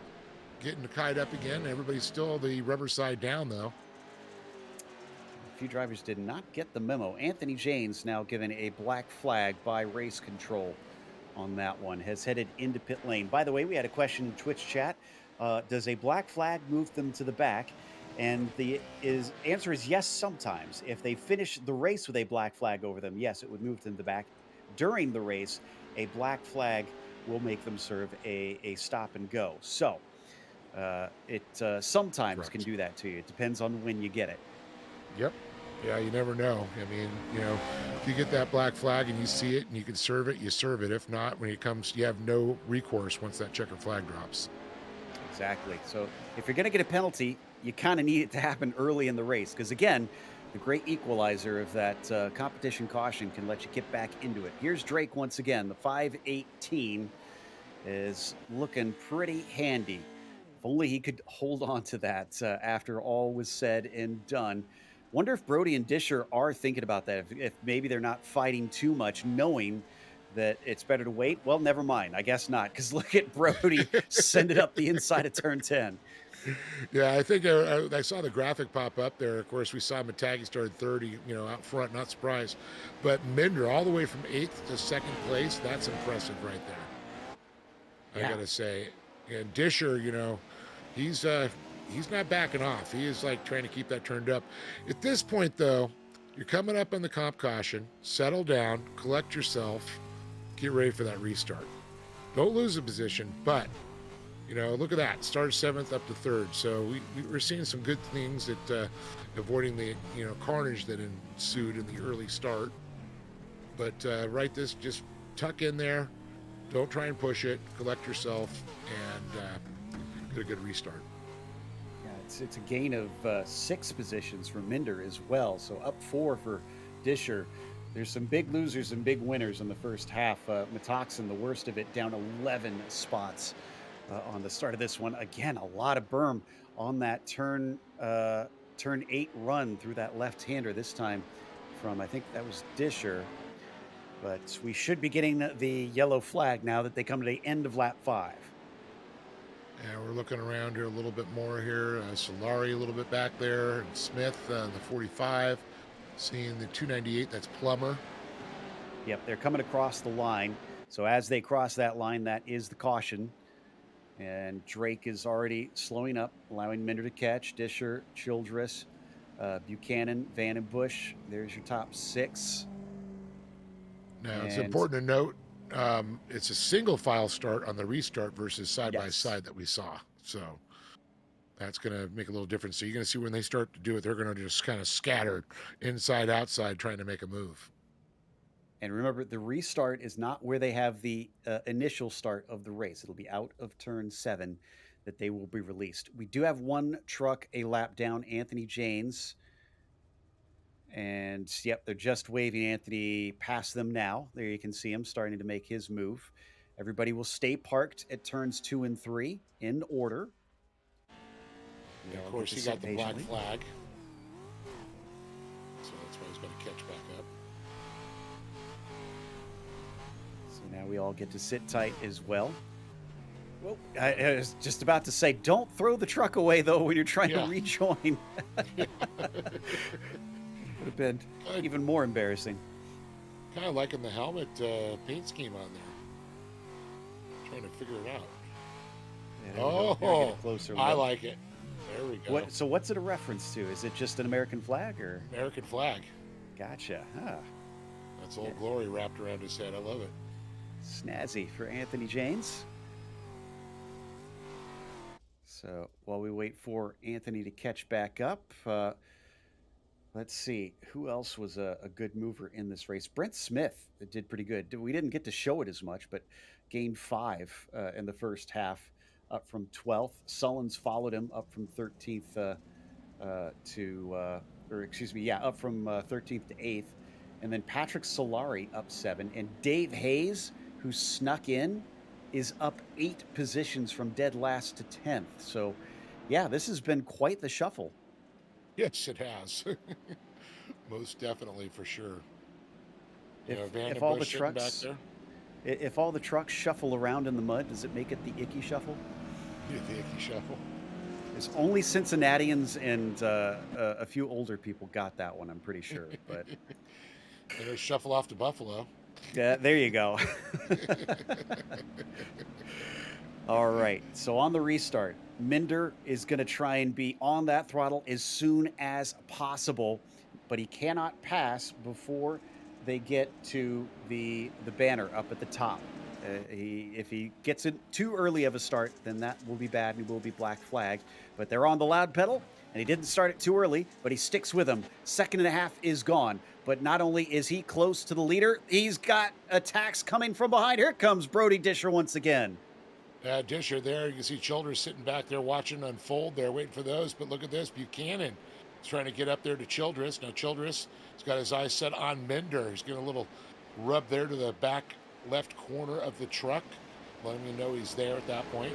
getting tied up again. Everybody's still the rubber side down, though. A few drivers did not get the memo. Anthony Janes now given a black flag by race control on that one. Has headed into pit lane. By the way, we had a question in Twitch chat. Does a black flag move them to the back? And the answer is yes, sometimes. If they finish the race with a black flag over them, yes, it would move them to the back. During the race, a black flag will make them serve a stop and go. So it sometimes can do that to you. It depends on when you get it. Yep. Yeah, you never know. I mean, if you get that black flag and you see it and you can serve it, you serve it. If not, when it comes, you have no recourse once that checker flag drops. Exactly. So if you're going to get a penalty, you kind of need it to happen early in the race. Because again, the great equalizer of that competition caution can let you get back into it. Here's Drake once again. The 518 is looking pretty handy. If only he could hold on to that after all was said and done. Wonder if Brody and Disher are thinking about that. If maybe they're not fighting too much, knowing that it's better to wait. Well, never mind. I guess not. Because look at Brody send it up the inside of turn 10. Yeah, I think I saw the graphic pop up there. Of course, we saw Matagi started 30, out front, not surprised. But Minder all the way from 8th to 2nd place, that's impressive right there. I got to say. And Disher, he's not backing off. He is like trying to keep that turned up. At this point, though, you're coming up on the comp caution. Settle down, collect yourself, get ready for that restart. Don't lose a position, but look at that. Started 7th up to 3rd. So we're seeing some good things at avoiding the carnage that ensued in the early start. But just tuck in there. Don't try and push it. Collect yourself and get a good restart. Yeah, it's a gain of 6 positions for Minder as well. So up 4 for Disher. There's some big losers and big winners in the first half. Metoxin, the worst of it, down 11 spots on the start of this one. Again, a lot of berm on that turn 8 run through that left-hander this time from, I think that was Disher. But we should be getting the yellow flag now that they come to the end of lap 5. Yeah, we're looking around here a little bit more here. Solari a little bit back there. And Smith, the 45. Seeing the 298, that's Plummer. Yep, they're coming across the line. So as they cross that line, that is the caution. And Drake is already slowing up, allowing Minder to catch. Disher, Childress, Buchanan, Van and Bush. There's your top 6. Now, it's important to note, it's a single file start on the restart versus side by side that we saw. So That's going to make a little difference. So you're going to see when they start to do it, they're going to just kind of scatter inside, outside, trying to make a move. And remember, the restart is not where they have the initial start of the race. It'll be out of turn 7 that they will be released. We do have one truck a lap down, Anthony Janes. And yep, they're just waving Anthony past them now. There you can see him starting to make his move. Everybody will stay parked at turns 2 and 3 in order. And of course, he got the black flag. So that's why he's going to catch back up. So now we all get to sit tight as well. Well, I was just about to say, don't throw the truck away, though, when you're trying to rejoin. Would have been even more embarrassing. Kind of liking the helmet paint scheme on there. Trying to figure it out. Yeah, I like it. There we go. So what's it a reference to? Is it just an American flag or? American flag. Gotcha. Huh. That's Old Glory wrapped around his head. I love it. Snazzy for Anthony Janes. So while we wait for Anthony to catch back up, let's see who else was a good mover in this race. Brent Smith did pretty good. We didn't get to show it as much, but gained 5 in the first half, up from 12th. Sullins followed him up from 13th up from 13th to 8th. And then Patrick Solari up 7. And Dave Hayes, who snuck in, is up 8 positions from dead last to 10th. So, yeah, this has been quite the shuffle. Yes, it has. Most definitely, for sure. If all the trucks shuffle around in the mud, does it make it the icky shuffle? Yeah, the icky shuffle. It's only Cincinnatians and a few older people got that one, I'm pretty sure. But better shuffle off to Buffalo. Yeah, there you go. All right. So on the restart, Minder is going to try and be on that throttle as soon as possible, but he cannot pass before they get to the banner up at the top. If he gets it too early of a start, then that will be bad and he will be black flagged. But they're on the loud pedal, and he didn't start it too early, but he sticks with them. 2.5 is gone. But not only is he close to the leader, he's got attacks coming from behind. Here comes Brody Disher once again. Disher there. You can see Childress sitting back there watching unfold there, waiting for those. But look at this. Buchanan is trying to get up there to Childress. Now Childress has got his eyes set on Minder. He's giving a little rub there to the back left corner of the truck, letting me know he's there at that point.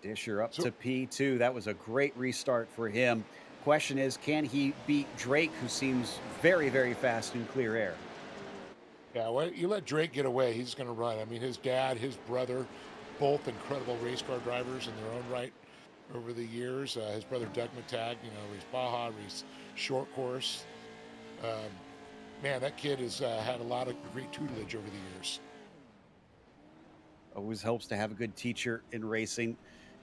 Disher up to P2. That was a great restart for him. Question is, can he beat Drake, who seems very, very fast in clear air? Yeah, well, you let Drake get away, he's going to run. I mean, his dad, his brother, both incredible race car drivers in their own right over the years. His brother, Doug McTagg, race Baja, race short course. Man, that kid has had a lot of great tutelage over the years. Always helps to have a good teacher in racing.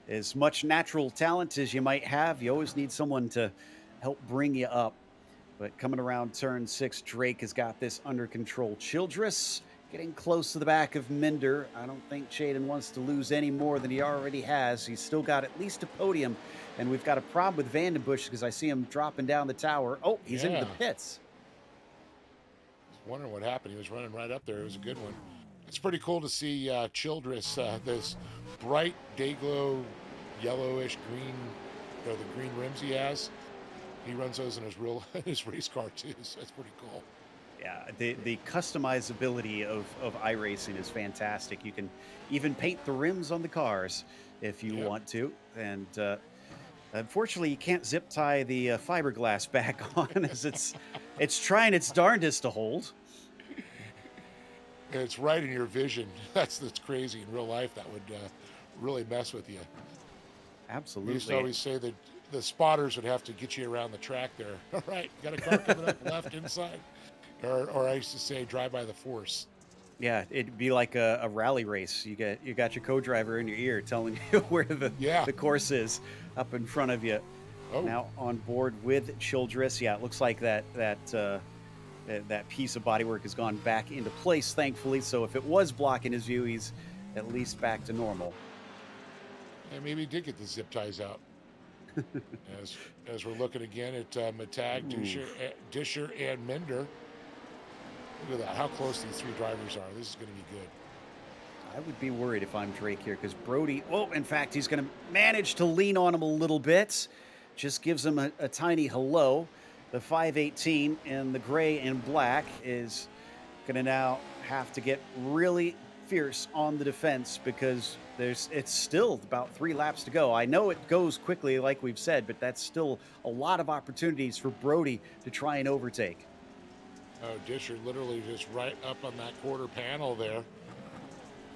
As much natural talent as you might have, you always need someone to help bring you up. But coming around turn 6, Drake has got this under control. Childress getting close to the back of Minder. I don't think Chaden wants to lose any more than he already has. He's still got at least a podium. And we've got a problem with Vandenbush because I see him dropping down the tower. Oh, he's into the pits. I was wondering what happened. He was running right up there. It was a good one. It's pretty cool to see Childress, this bright day-glow yellowish green, the green rims he has. He runs those in his race car too, so that's pretty cool. Yeah, the customizability of iRacing is fantastic. You can even paint the rims on the cars if you want to. And unfortunately, you can't zip tie the fiberglass back on as it's trying its darndest to hold. It's right in your vision. That's crazy. In real life, that would really mess with you. Absolutely. We used to always say that the spotters would have to get you around the track there. All right, you got a car coming up left inside. Or I used to say drive by the force. Yeah, it'd be like a rally race. You got your co-driver in your ear telling you where the course is up in front of you. Oh. Now on board with Childress. Yeah, it looks like that piece of bodywork has gone back into place, thankfully. So if it was blocking his view, he's at least back to normal. And maybe he did get the zip ties out. As we're looking again at Matag, Disher, and Minder. Look at that, how close these three drivers are. This is going to be good. I would be worried if I'm Drake here because Brody, in fact, he's going to manage to lean on him a little bit. Just gives him a tiny hello. The 518 in the gray and black is going to now have to get really fierce on the defense because it's still about 3 laps to go. I know it goes quickly, like we've said, but that's still a lot of opportunities for Brody to try and overtake. Oh, Disher literally just right up on that quarter panel there.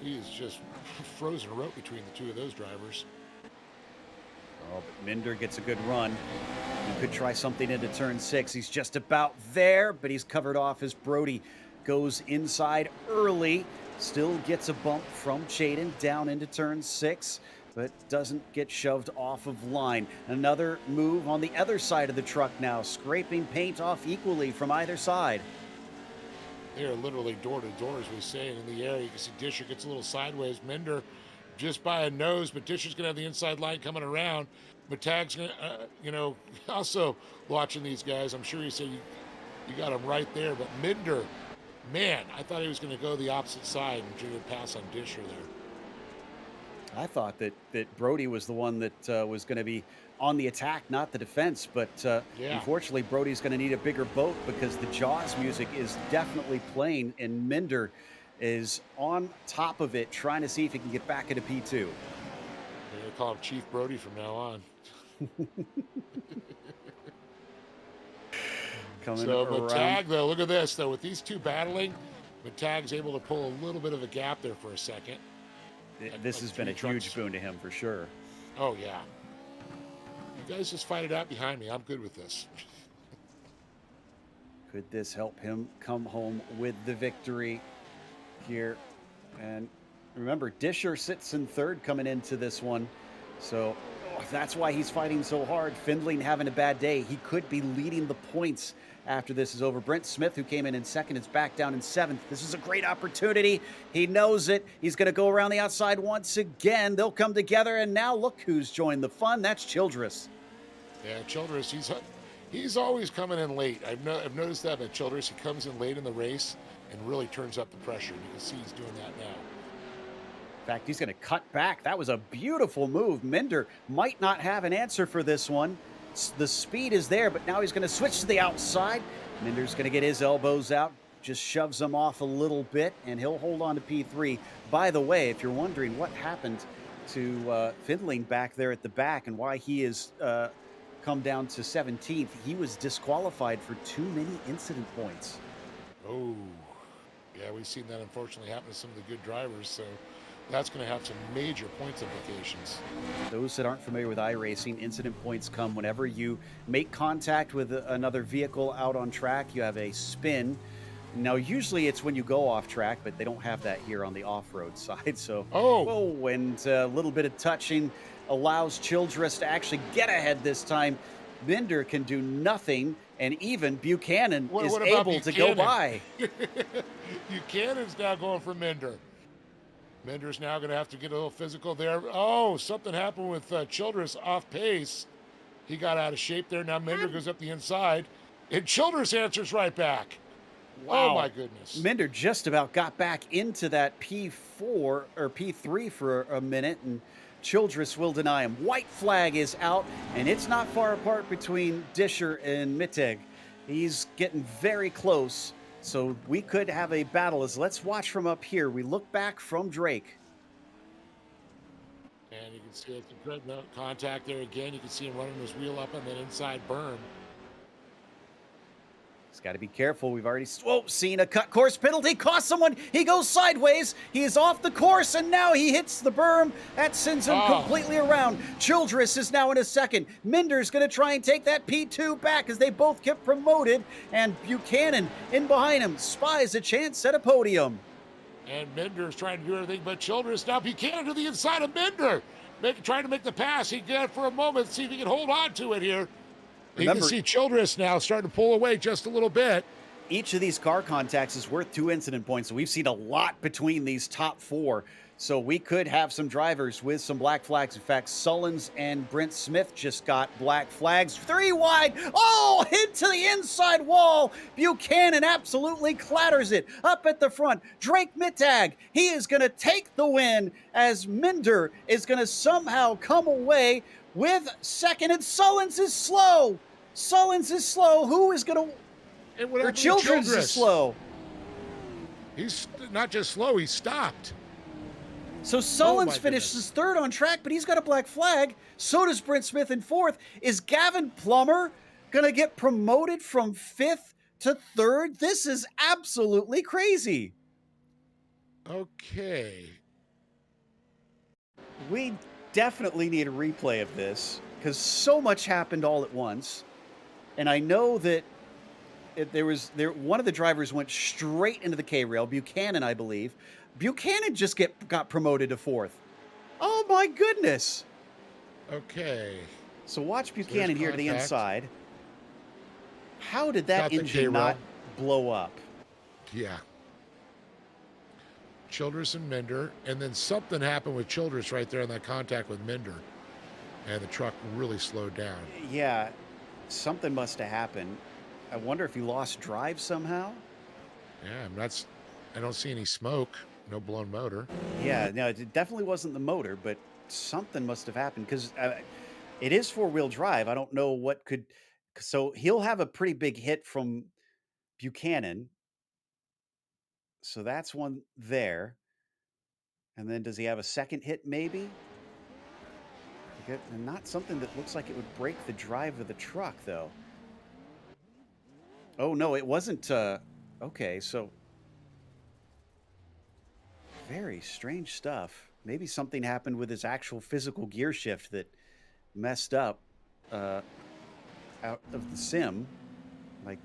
He's just frozen rope between the two of those drivers. Oh, but Minder gets a good run. He could try something into turn 6. He's just about there, but he's covered off as Brody goes inside early. Still gets a bump from Chaden down into turn 6, but doesn't get shoved off of line. Another move on the other side of the truck now, scraping paint off equally from either side. They are literally door to door, as we say, and in the air. You can see Disher gets a little sideways. Minder just by a nose, but Disher's going to have the inside line coming around. Matag's going to, also watching these guys. I'm sure you say you got him right there, but Minder, man, I thought he was going to go the opposite side and do a pass on Disher there. I thought that Brody was the one that was going to be on the attack, not the defense. But unfortunately, Brody's going to need a bigger boat because the Jaws music is definitely playing, and Minder is on top of it, trying to see if he can get back into P2. They're going to call him Chief Brody from now on. So Matag, though, look at this, though. With these two battling, Matag's able to pull a little bit of a gap there for a second. This has been a huge boon to him for sure. Oh, yeah. You guys just fight it out behind me. I'm good with this. Could this help him come home with the victory here? And remember, Disher sits in third coming into this one. So that's why he's fighting so hard. Findling having a bad day. He could be leading the points after this is over. Brent Smith, who came in second, is back down in 7th. This is a great opportunity. He knows it. He's going to go around the outside once again. They'll come together, and now look who's joined the fun. That's Childress. Yeah, Childress, he's always coming in late. I've noticed that about Childress. He comes in late in the race and really turns up the pressure. You can see he's doing that now. In fact, he's going to cut back. That was a beautiful move. Minder might not have an answer for this one. The speed is there, but now he's going to switch to the outside. Minder's going to get his elbows out, just shoves him off a little bit, and he'll hold on to P3. By the way, if you're wondering what happened to Findling back there at the back and why he is come down to 17th, he was disqualified for too many incident points. Oh, yeah, we've seen that unfortunately happen to some of the good drivers, so that's going to have some major points implications. Those that aren't familiar with iRacing, incident points come whenever you make contact with another vehicle out on track. You have a spin. Now, usually it's when you go off track, but they don't have that here on the off-road side. So, and a little bit of touching allows Childress to actually get ahead this time. Minder can do nothing, and even Buchanan is able to go by. Buchanan's now going for Minder. Minder's now going to have to get a little physical there. Oh, something happened with Childress off pace. He got out of shape there. Now Minder goes up the inside, and Childress answers right back. Wow. Oh, my goodness. Minder just about got back into that P4 or P3 for a minute, and Childress will deny him. White flag is out, and it's not far apart between Disher and Mitteg. He's getting very close, so we could have a battle. Let's watch from up here. We look back from Drake. And you can see it's a great contact there again. You can see him running his wheel up on that inside berm. He's got to be careful. We've already seen a cut course penalty. Cost someone. He goes sideways. He is off the course, and now he hits the berm. That sends him completely around. Childress is now in a second. Minder's going to try and take that P2 back as they both get promoted, and Buchanan in behind him spies a chance at a podium. And Minder's trying to do everything but Childress. Now Buchanan to the inside of Minder. Trying to make the pass. He got it for a moment. See if he can hold on to it here. Remember, you can see Childress now starting to pull away just a little bit. Each of these car contacts is worth 2 incident points, so we've seen a lot between these top 4. So we could have some drivers with some black flags. In fact, Sullins and Brent Smith just got black flags. 3 wide. Oh, hit to the inside wall. Buchanan absolutely clatters it up at the front. Drake Mittag, he is going to take the win as Minder is going to somehow come away with second. And Sullins is slow. Sullins is slow. Who is going to. And what Or happened to Childress is Childress? slow. He's not just slow, he stopped. So Oh Sullins my goodness. finishes third on track, but he's got a black flag. So does Brent Smith in fourth. Is Gavin Plummer going to get promoted from fifth to third? This is absolutely crazy. Okay. We definitely need a replay of this because so much happened all at once. And I know that one of the drivers went straight into the K rail, Buchanan, I believe. Buchanan just got promoted to fourth. Oh my goodness. Okay. So watch So there's Buchanan here to the contact. inside. How did that Got the engine K-rail. not blow up? Yeah. Childress and Minder. And then something happened with Childress right there in that contact with Minder. And the truck really slowed down. Yeah, something must have happened. I wonder if he lost drive somehow. Yeah, I don't see any smoke. No blown motor. Yeah, no, it definitely wasn't the motor, but something must have happened because it is four-wheel drive. I don't know what could. So he'll have a pretty big hit from Buchanan. So that's one there. And then does he have a second hit maybe? And not something that looks like it would break the drive of the truck, though. Oh, no, it wasn't. Okay, so very strange stuff. Maybe something happened with his actual physical gear shift that messed up out of the sim, like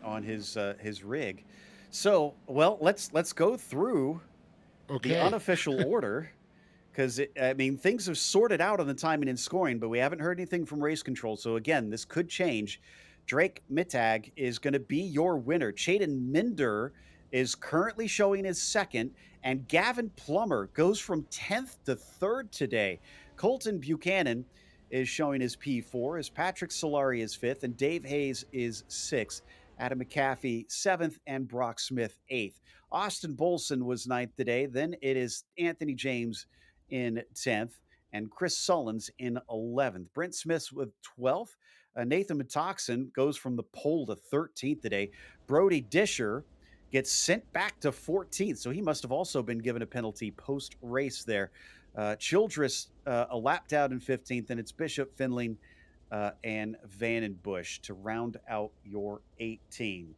on his rig. So, well, let's go through the Okay. unofficial order. Because, I mean, things have sorted out on the timing and scoring, but we haven't heard anything from race control. So, again, this could change. Drake Mittag is going to be your winner. Chaden Minder is currently showing his second, and Gavin Plummer goes from 10th to third today. Colton Buchanan is showing his P4, as Patrick Solari is fifth, and Dave Hayes is sixth. Adam McAfee, seventh, and Brock Smith, eighth. Austin Bolson was ninth today. Then it is Anthony James in 10th, and Chris Sullins in 11th. Brent Smith with 12th. Nathan Metoxen goes from the pole to 13th today. Brody Disher gets sent back to 14th, so he must have also been given a penalty post race there. Childress a lap down in 15th, and it's Bishop, Findling, and Vandenbush to round out your 18.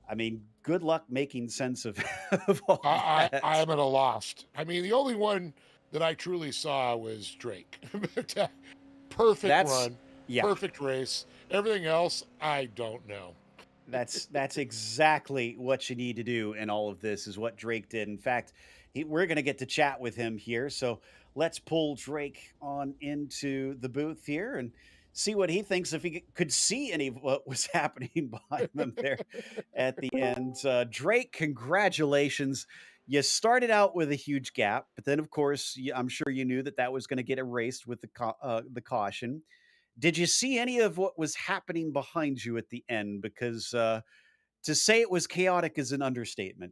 I mean, good luck making sense of, of all that. I'm at a loss. I mean, the only one that I truly saw was Drake. Perfect run, Yeah. perfect race. Everything else, I don't know. That's exactly what you need to do in all of this is what Drake did. In fact, we're going to get to chat with him here. So let's pull Drake on into the booth here and see what he thinks if he could see any of what was happening behind them there at the end. Drake, congratulations. You started out with a huge gap, but then, of course, I'm sure you knew that that was going to get erased with the caution. Did you see any of what was happening behind you at the end? Because to say it was chaotic is an understatement.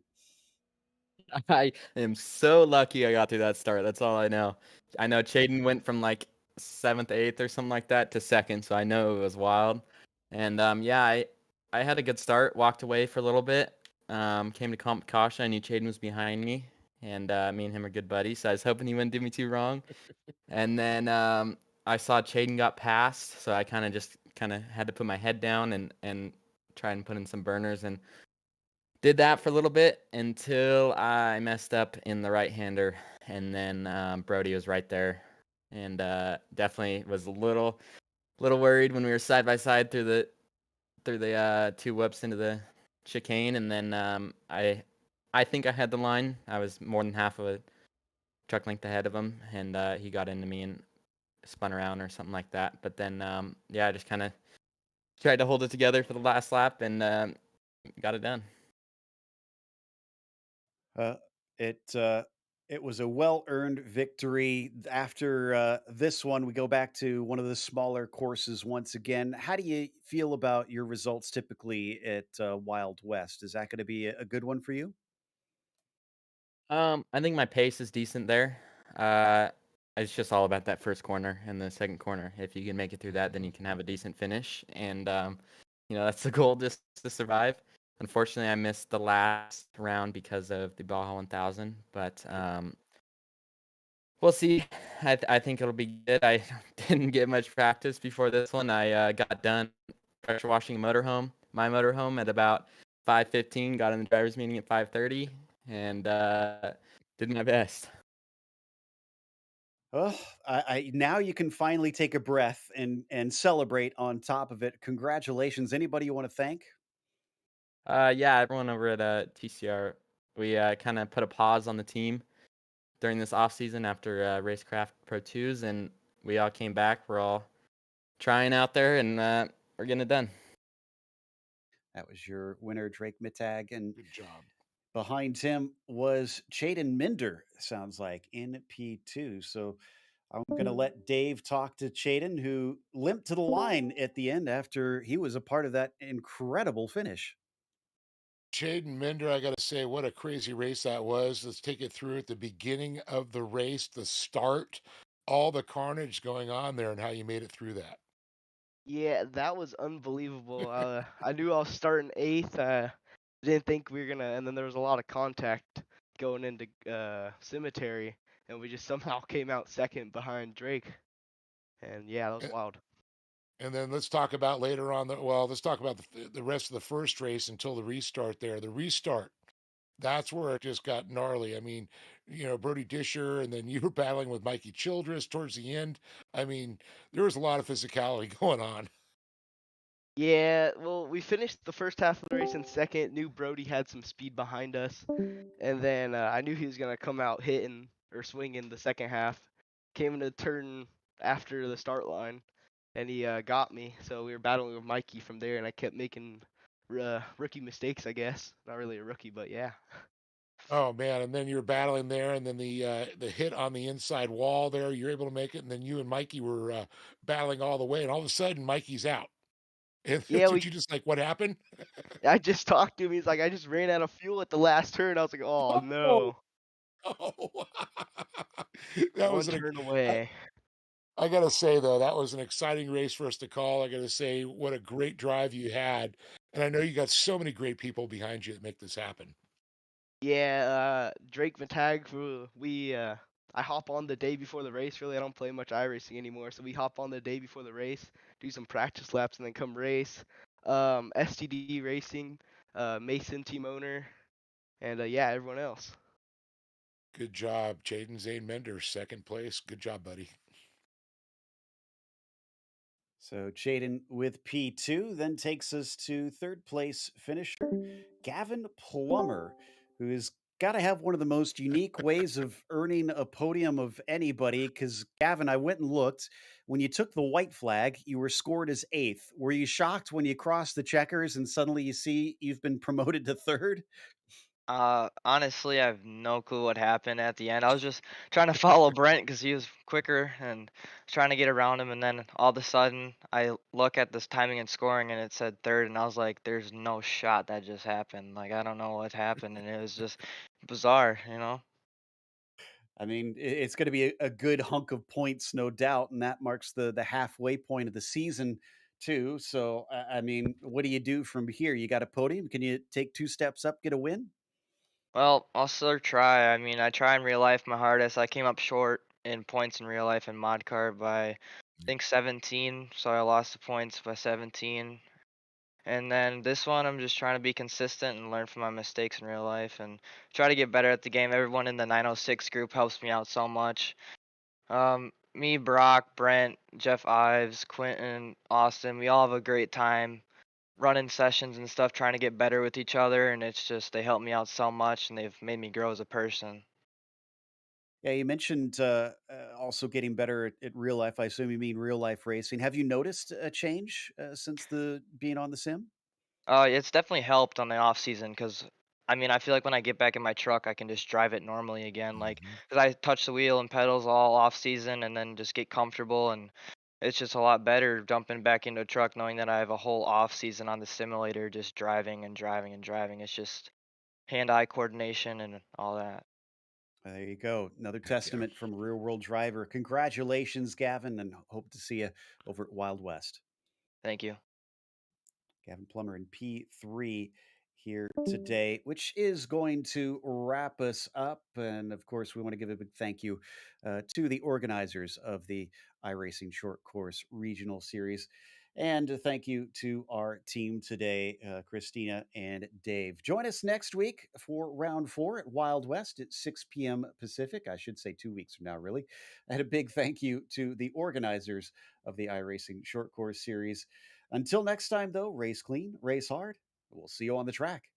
I am so lucky I got through that start. That's all I know. I know Chaden went from like 7th, 8th or something like that to second, so I know it was wild. And yeah, I had a good start, walked away for a little bit, came to comp caution. I knew Chaden was behind me, and me and him are good buddies, so I was hoping he wouldn't do me too wrong. And then I saw Chaden got passed, so I kind of had to put my head down and try and put in some burners and did that for a little bit until I messed up in the right-hander, and then Brody was right there, and definitely was a little worried when we were side by side through the two whoops into the chicane, and then I think I had the line. I was more than half of a truck length ahead of him, and he got into me and spun around or something like that. But then yeah, I just kind of tried to hold it together for the last lap and got it done. It It was a well-earned victory. After this one, we go back to one of the smaller courses once again. How do you feel about your results typically at Wild West? Is that going to be a good one for you? I think my pace is decent there. Uh, it's just all about that first corner and the second corner. If you can make it through that, then you can have a decent finish, and that's the goal, just to survive. Unfortunately, I missed the last round because of the Baja 1000, but we'll see. I think it'll be good. I didn't get much practice before this one. I got done pressure washing my motorhome at about 5:15. Got in the drivers' meeting at 5:30, and did my best. Oh, now you can finally take a breath and celebrate on top of it. Congratulations! Anybody you want to thank? Yeah, everyone over at TCR, we kind of put a pause on the team during this off season after Racecraft Pro 2s, and we all came back. We're all trying out there, and we're getting it done. That was your winner, Drake Mittag, and Good job. behind him was Chaden Minder. Sounds like in P2. So I'm going to let Dave talk to Chaden, who limped to the line at the end after he was a part of that incredible finish. Jaden Minder, I got to say, what a crazy race that was. Let's take it through at the beginning of the race, the start, all the carnage going on there, and how you made it through that. Yeah, that was unbelievable. I knew I was starting eighth. Didn't think we were gonna, and then there was a lot of contact going into cemetery, and we just somehow came out second behind Drake. And yeah, that was And, wild. and then let's talk about later on. Let's talk about the rest of the first race until the restart there. The restart, that's where it just got gnarly. I mean, Brody Disher, and then you were battling with Mikey Childress towards the end. I mean, there was a lot of physicality going on. Yeah, well, we finished the first half of the race in second. Knew Brody had some speed behind us, and then I knew he was gonna come out hitting or swinging the second half. Came into turn after the start line, and he got me. So we were battling with Mikey from there, and I kept making rookie mistakes, I guess. Not really a rookie, but yeah. Oh man, and then you're battling there, and then the hit on the inside wall there, you're able to make it, and then you and Mikey were battling all the way, and all of a sudden Mikey's out. And Yeah, did you just like what happened? I just talked to him. He's like, I just ran out of fuel at the last turn. I was like, oh Oh, no, oh. That one was an turn I, away. I gotta say though, that was an exciting race for us to call. I gotta say, what a great drive you had, and I know you got so many great people behind you that make this happen. Yeah, Drake Matag, I hop on the day before the race. Really, I don't play much iRacing anymore, so we hop on the day before the race, do some practice laps, and then come race. STD Racing, Mason team owner, and yeah, everyone else. Good job, Jaden Zane Mender, second place. Good job, buddy. So Chaden with P2 then takes us to third place finisher Gavin Plummer, who has got to have one of the most unique ways of earning a podium of anybody. Because, Gavin, I went and looked. When you took the white flag, you were scored as eighth. Were you shocked when you crossed the checkers and suddenly you see you've been promoted to third? Honestly, I have no clue what happened at the end. I was just trying to follow Brent because he was quicker and trying to get around him. And then all of a sudden, I look at this timing and scoring, and it said third. And I was like, "There's no shot that just happened. Like I don't know what happened." And it was just bizarre. I mean, it's going to be a good hunk of points, no doubt, and that marks the halfway point of the season too. So, I mean, what do you do from here? You got a podium? Can you take two steps up, get a win? Well, I'll still try. I mean, I try in real life my hardest. I came up short in points in real life in mod car by I think 17, so I lost the points by 17. And then this one, I'm just trying to be consistent and learn from my mistakes in real life and try to get better at the game. Everyone in the 906 group helps me out so much. Me, Brock, Brent, Jeff Ives, Quentin, Austin, we all have a great time running sessions and stuff, trying to get better with each other. And it's just, they help me out so much and they've made me grow as a person. Yeah, you mentioned also getting better at real life. I assume you mean real life racing. Have you noticed a change since the being on the sim? It's definitely helped on the off season because I mean, I feel like when I get back in my truck, I can just drive it normally again. Like, Mhm. cause I touch the wheel and pedals all off season, and then just get comfortable, and it's just a lot better jumping back into a truck knowing that I have a whole off season on the simulator, just driving and driving and driving. It's just hand-eye coordination and all that. There you go. Another Heck yeah. testament from Real World Driver. Congratulations, Gavin, and hope to see you over at Wild West. Thank you. Gavin Plummer in P3 here today, which is going to wrap us up. And of course, we want to give a big thank you to the organizers of the iRacing Short Course Regional Series. And a thank you to our team today, Christina and Dave. Join us next week for round 4 at Wild West at 6 p.m. Pacific. I should say 2 weeks from now, really. And a big thank you to the organizers of the iRacing Short Course Series. Until next time, though, race clean, race hard. We'll see you on the track.